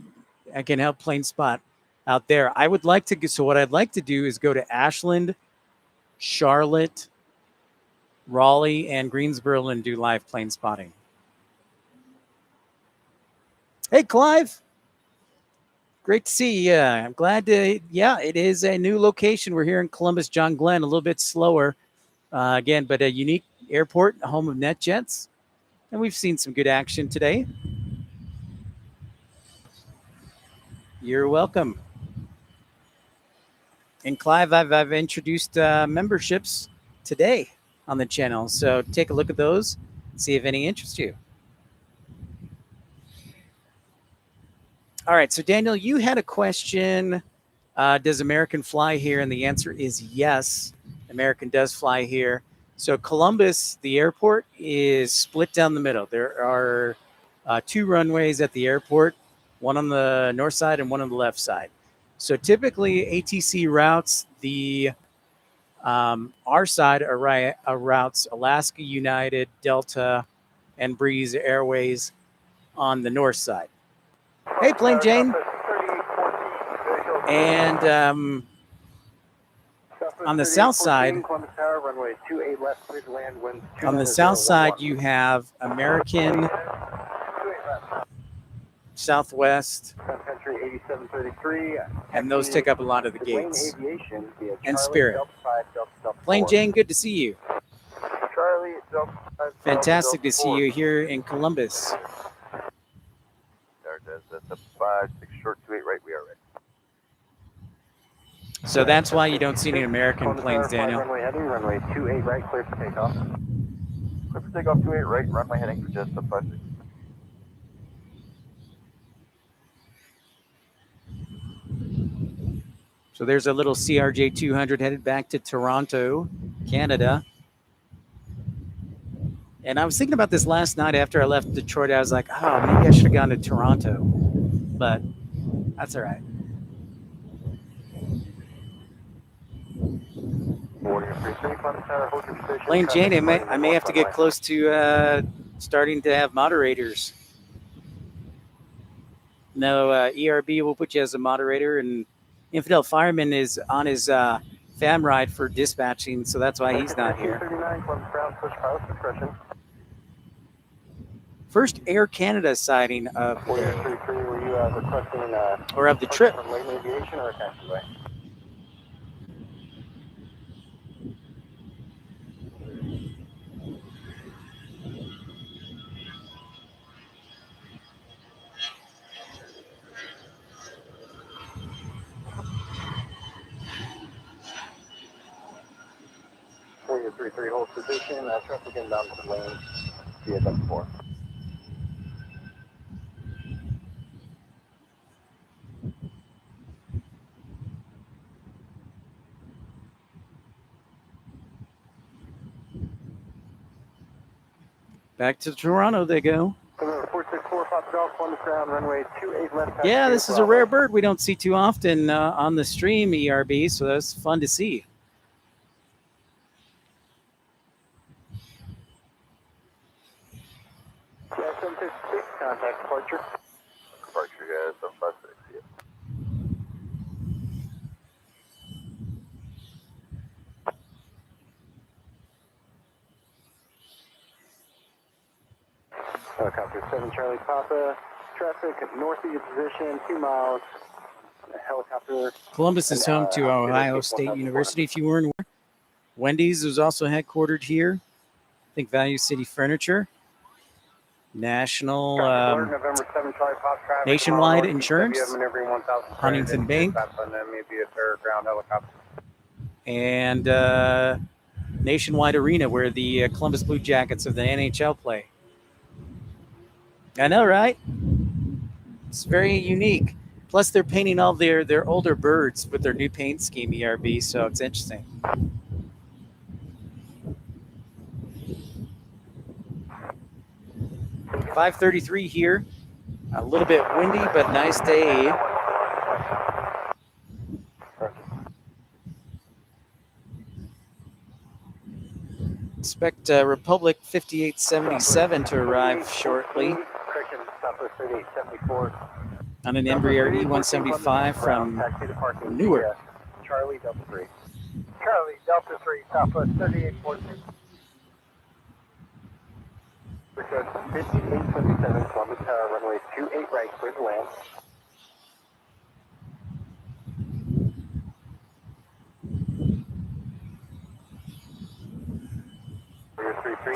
S2: can help plane spot out there. I would like to. So what I'd like to do is go to Ashland, Charlotte, Raleigh, and Greensboro and do live plane spotting. Hey, Clive. Great to see you. I'm glad to. Yeah, it is a new location. We're here in Columbus, John Glenn, a little bit slower again, but a unique airport, home of NetJets. And we've seen some good action today. You're welcome. And Clive, I've introduced memberships today on the channel. So take a look at those, see if any interest you. All right. So Daniel, you had a question. Does American fly here? And the answer is yes. American does fly here. So Columbus, the airport, is split down the middle. There are 2 runways at the airport, one on the north side and one on the left side. So typically ATC routes our side are routes Alaska United, Delta, and Breeze Airways on the north side. Hey, Plain Jane. And on the south side, you have American, Southwest, and those take up a lot of the gates. And Spirit. Plain Jane, good to see you. Fantastic to see you here in Columbus.
S3: That's a 56 short 28 right. We are ready.
S2: So that's why you don't see any American planes, Daniel.
S1: Runway heading, runway 28 right, clear for takeoff.
S3: Clear for takeoff 28 right, runway heading for just a 56.
S2: So there's a little CRJ 200 headed back to Toronto, Canada. And I was thinking about this last night after I left Detroit. I was like, oh, maybe I should have gone to Toronto. But that's all right. Plain Jane, I may have to get close to starting to have moderators. No, ERB will put you as a moderator, and Infidel Fireman is on his fam ride for dispatching, so that's why he's not here.
S1: 39, Columbus ground, push pilot discretion.
S2: First Air Canada sighting of the day,
S1: 4833, were you requesting
S2: or of the trip.
S1: from Lane Aviation or a taxiway? Four 33 hold position, traffic inbound to lane via W4.
S2: Back to Toronto they go.
S1: 464, Papa Golf, Columbus ground, runway 28 left.
S2: Yeah, this is a rare bird we don't see too often on the stream, ERB, so that's fun to see.
S1: Yeah, 756, contact departure. Departure, guys, 756, yeah. Helicopter 7 Charlie Papa, traffic north of your position, 2 miles. Helicopter.
S2: Columbus is home to Ohio State University, if you weren't aware. Wendy's is also headquartered here. I think Value City Furniture. National
S1: November 7 Charlie Papa, traffic,
S2: Nationwide
S1: north,
S2: Insurance,
S1: maneuvering 1000
S2: Huntington Bank,
S1: maybe a ground helicopter.
S2: and Nationwide Arena, where the Columbus Blue Jackets of the NHL play. I know, right? It's very unique. Plus, they're painting all their older birds with their new paint scheme, ERB, so it's interesting. .533 here. A little bit windy, but nice day. Expect Republic 5877 to arrive shortly on an Embraer E175 from Newark.
S1: Charlie Delta 3.
S3: Charlie, Delta 3, Southwest 3814.
S1: Request 5877, Columbus Tower, runway 28 right, clear to land.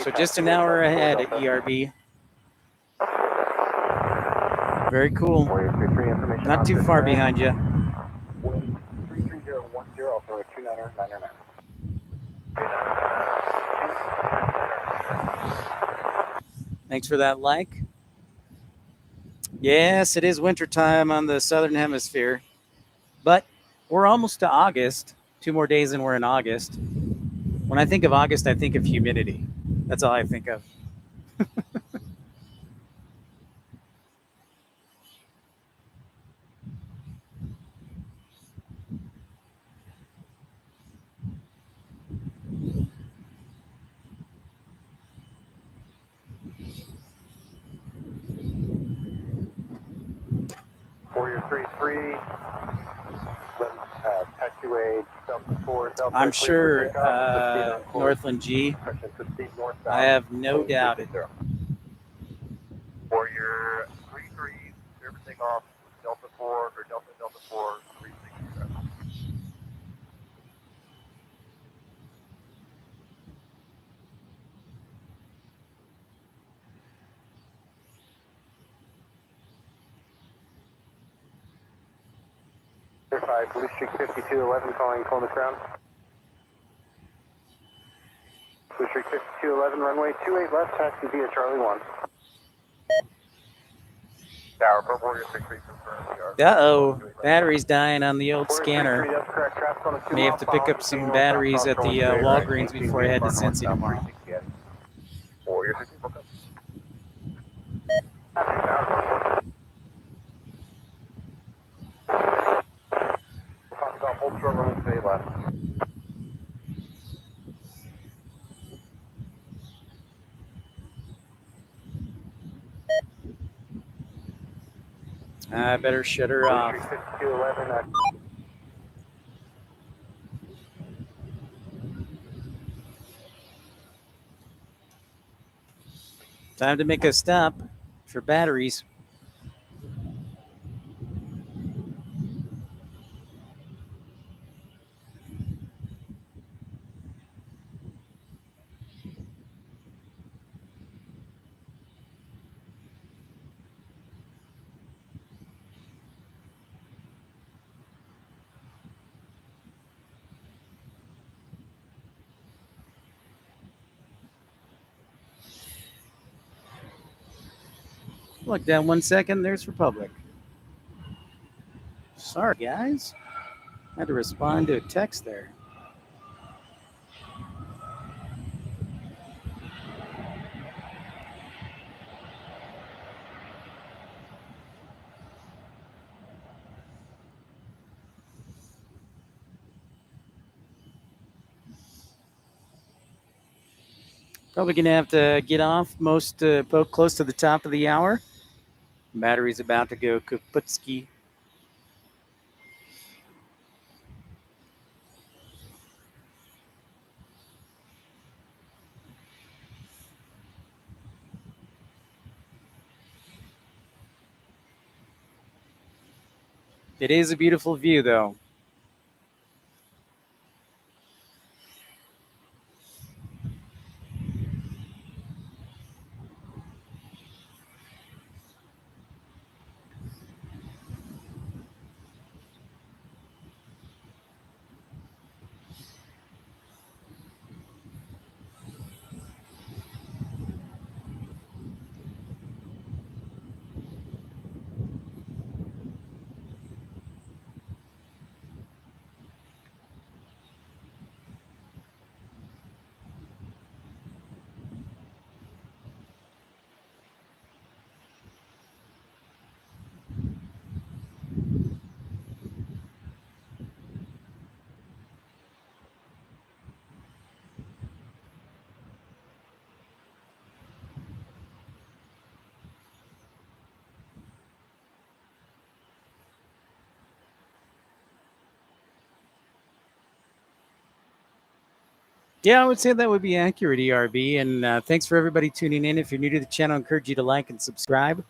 S2: So just an hour ahead at ERB. Very cool. Not too far behind you.
S1: 33010 for a 2999.
S2: Thanks for that like. Yes, it is wintertime on the southern hemisphere, but we're almost to August. 2 more days and we're in August. When I think of August, I think of humidity. That's all I think of.
S1: 433, taxiway, Delta 4, Delta
S2: I'm sure Northland G. I have no doubt it.
S3: Warrior 33, service takeoff, Delta 4, or Delta 4, 360.
S1: Blue Streak 5211 calling Columbus ground. Blue Streak 5211 runway 28 left, taxi via Charlie 1.
S3: Tower, for Warrior 63 confirmed.
S2: Uh-oh, battery's dying on the old scanner. May have to pick up some batteries at the Walgreens before I head to Cincy tomorrow.
S3: Warrior 64.
S1: Hold short runway 28 left.
S2: I better shut her off.
S1: 5211,
S2: Time to make a stop for batteries. Look down 1 second. There's Republic. Sorry, guys. I had to respond to a text there. Probably going to have to get off close to the top of the hour. Battery's about to go kaputski. It is a beautiful view, though. Yeah, I would say that would be accurate, ERB. And thanks for everybody tuning in. If you're new to the channel, I encourage you to like and subscribe.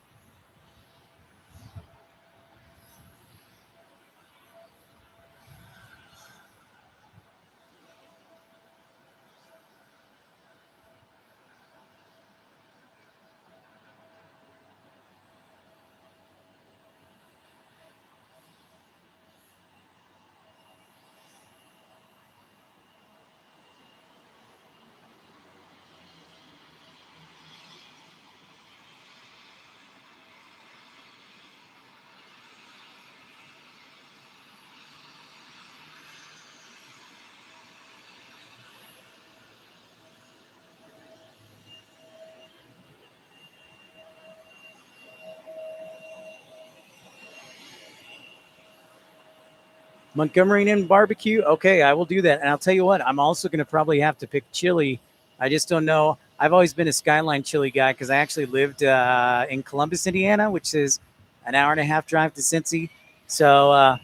S2: Montgomery Inn barbecue. Okay, I will do that. And I'll tell you what, I'm also going to probably have to pick chili. I just don't know. I've always been a Skyline chili guy because I actually lived in Columbus, Indiana, which is an hour and a half drive to Cincy. So,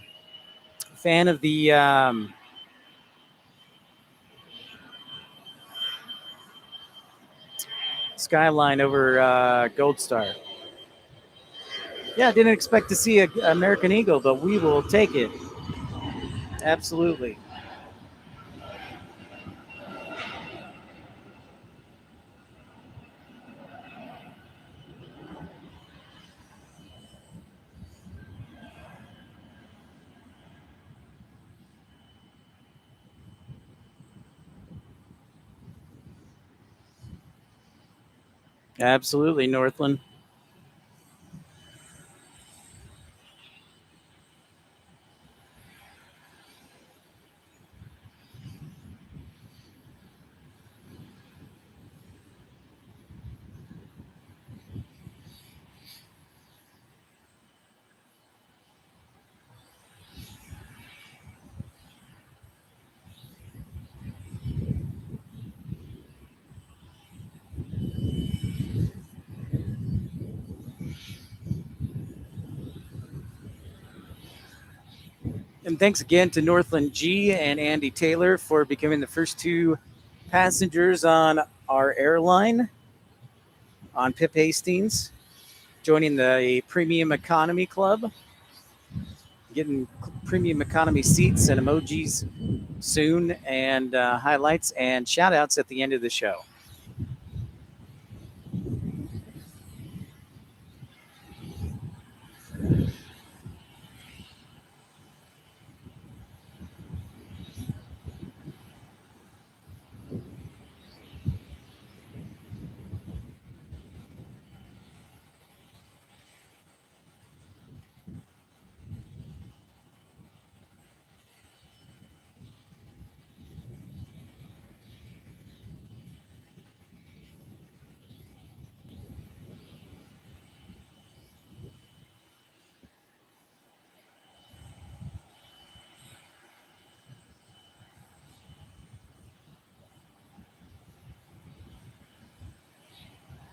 S2: fan of the Skyline over Gold Star. Yeah, I didn't expect to see an American Eagle, but we will take it. Absolutely. Absolutely, Northland. And thanks again to Northland G and Andy Taylor for becoming the first two passengers on our airline on Pip Hastings, joining the Premium Economy Club, getting Premium Economy seats and emojis soon, and highlights and shout outs at the end of the show.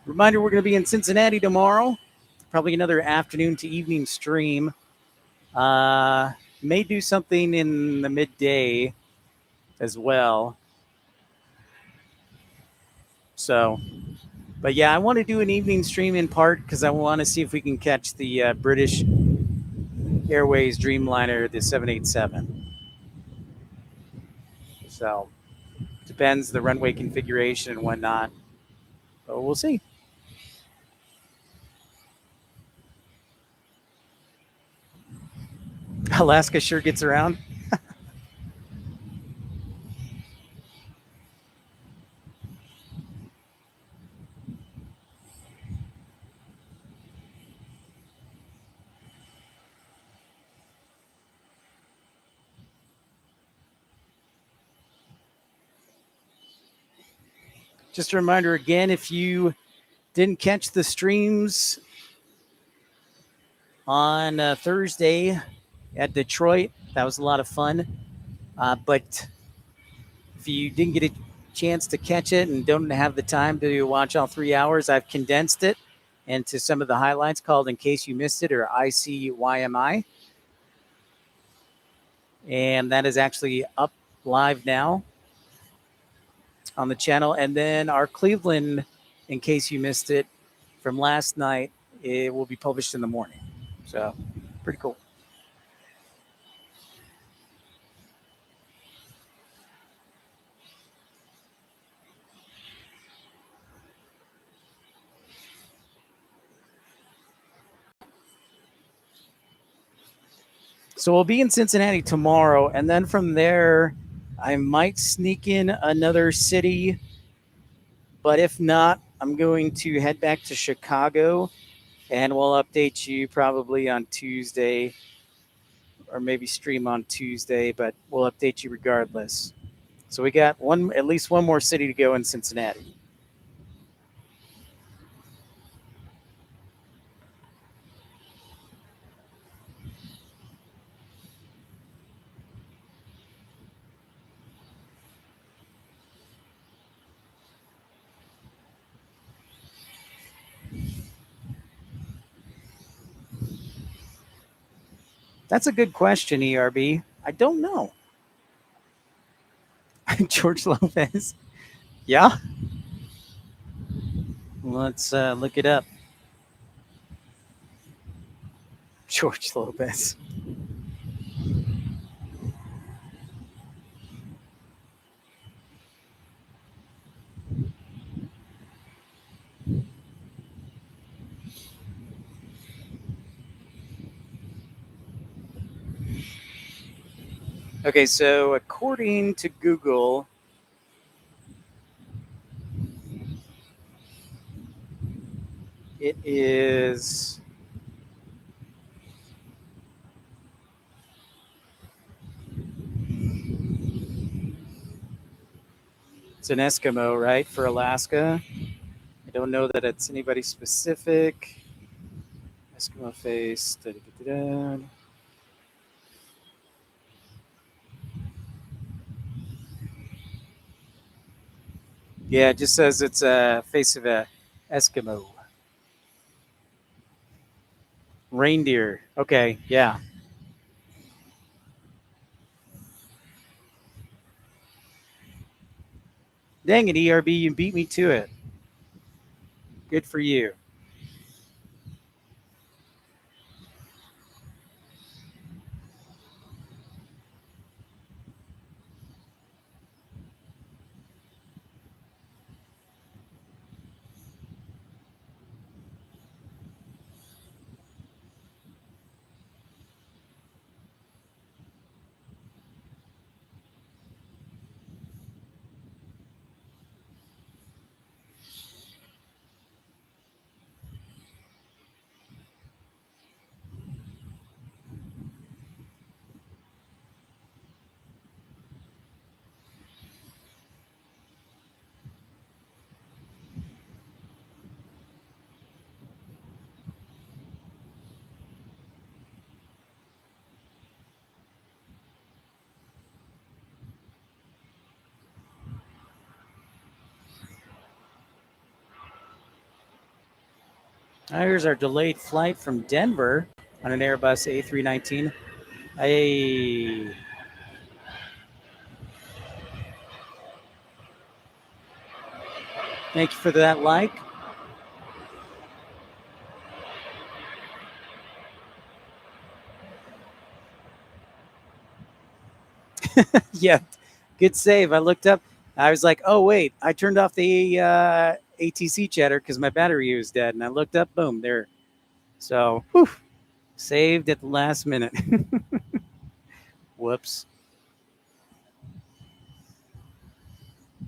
S2: Reminder, we're going to be in Cincinnati tomorrow. Probably another afternoon to evening stream. May do something in the midday as well. So, but yeah, I want to do an evening stream in part because I want to see if we can catch the British Airways Dreamliner, the 787. So, depends the runway configuration and whatnot. But we'll see. Alaska sure gets around. Just a reminder again, if you didn't catch the streams on Thursday at Detroit, that was a lot of fun. But if you didn't get a chance to catch it and don't have the time to watch all 3 hours, I've condensed it into some of the highlights called In Case You Missed It, or ICYMI. And that is actually up live now on the channel. And then our Cleveland, In Case You Missed It, from last night, it will be published in the morning. So pretty cool. So we'll be in Cincinnati tomorrow, and then from there, I might sneak in another city. But if not, I'm going to head back to Chicago, and we'll update you probably on Tuesday, or maybe stream on Tuesday, but we'll update you regardless. So we got at least one more city to go in Cincinnati. That's a good question, ERB. I don't know. George Lopez. Yeah. Let's look it up. George Lopez. Okay, so according to Google, it is it's an Eskimo, right, for Alaska. I don't know that it's anybody specific. Eskimo face. Da-da-da-da-da. Yeah, it just says it's a face of a Eskimo. Reindeer. Okay, yeah. Dang it, ERB, you beat me to it. Good for you. Here's our delayed flight from Denver on an Airbus A319. Hey. Thank you for that like. Yeah, good save. I looked up. I was like, oh, wait, I turned off the ATC chatter because my battery was dead. And I looked up, boom, there. So, whew, saved at the last minute. Whoops.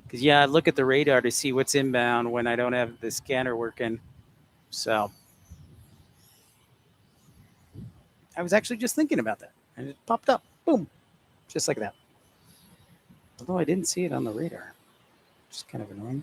S2: Because, yeah, I look at the radar to see what's inbound when I don't have the scanner working. So, I was actually just thinking about that. And it popped up. Boom. Just like that. Although I didn't see it on the radar. Which is kind of annoying.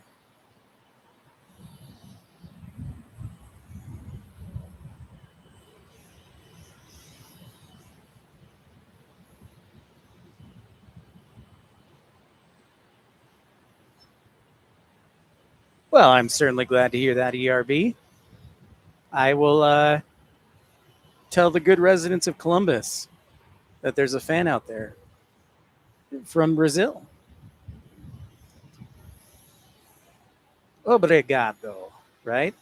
S2: Well, I'm certainly glad to hear that, ERB. I will tell the good residents of Columbus that there's a fan out there from Brazil. Obrigado, right?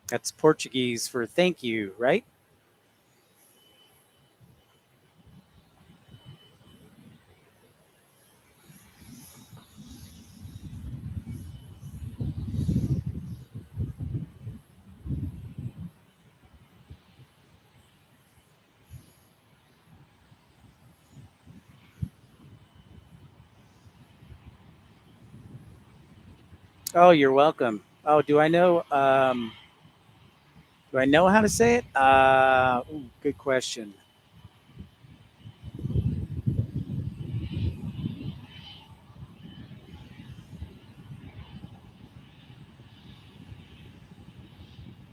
S2: That's Portuguese for thank you, right? Oh, you're welcome. Oh, do I know how to say it? Good question.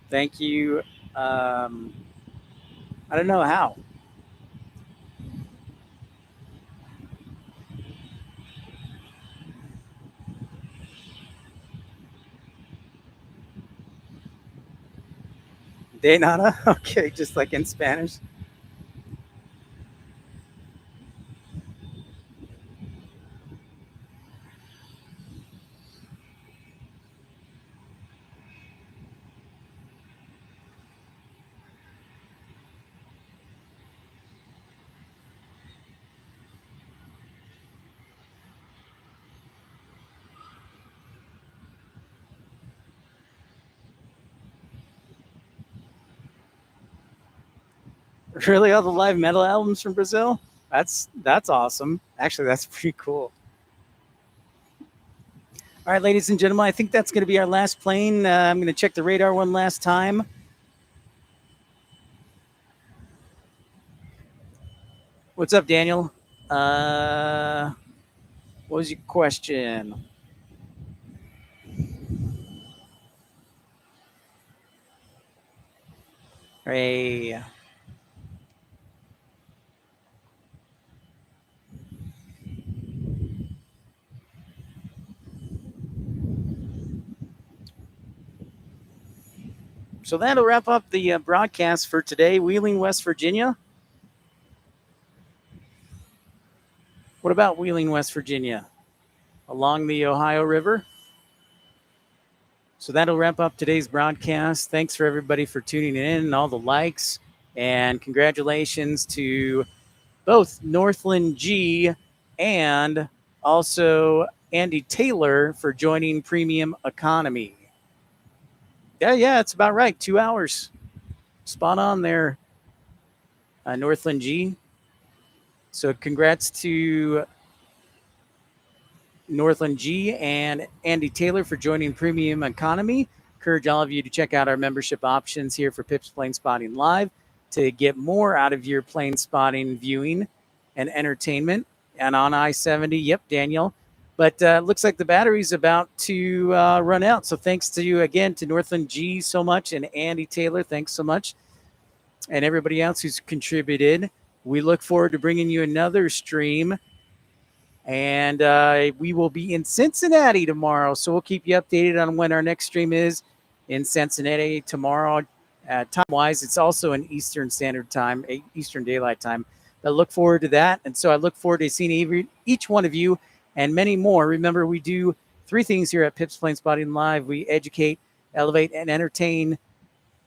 S2: Thank you. I don't know how. De nada? Okay, just like in Spanish. Really, all the live metal albums from Brazil? That's awesome. Actually, that's pretty cool. All right, ladies and gentlemen, I think that's going to be our last plane. I'm going to check the radar one last time. What's up, Daniel? What was your question? Hey. So that'll wrap up the broadcast for today. Wheeling, West Virginia. What about Wheeling, West Virginia? Along the Ohio River. So that'll wrap up today's broadcast. Thanks for everybody for tuning in and all the likes. And congratulations to both Northland G and also Andy Taylor for joining Premium Economy. Yeah, it's about right. 2 hours. Spot on there, Northland G. So congrats to Northland G and Andy Taylor for joining Premium Economy. Encourage all of you to check out our membership options here for Pips Plane Spotting Live to get more out of your plane spotting viewing and entertainment. And on I-70, yep, Daniel. But looks like the battery's about to run out. So thanks to you again, to Northland G so much, and Andy Taylor, thanks so much. And everybody else who's contributed. We look forward to bringing you another stream. And we will be in Cincinnati tomorrow. So we'll keep you updated on when our next stream is in Cincinnati tomorrow. Time-wise, it's also in Eastern Standard Time, Eastern Daylight Time. I look forward to that. And so I look forward to seeing each one of you and many more. Remember, we do 3 things here at Pips Plane Spotting Live. We educate, elevate, and entertain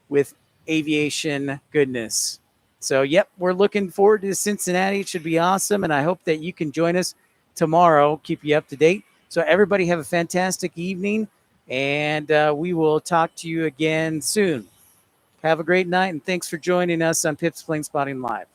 S2: with aviation goodness. So, yep, we're looking forward to Cincinnati. It should be awesome. And I hope that you can join us tomorrow. Keep you up to date. So everybody have a fantastic evening, and we will talk to you again soon. Have a great night, and thanks for joining us on Pips Plane Spotting Live.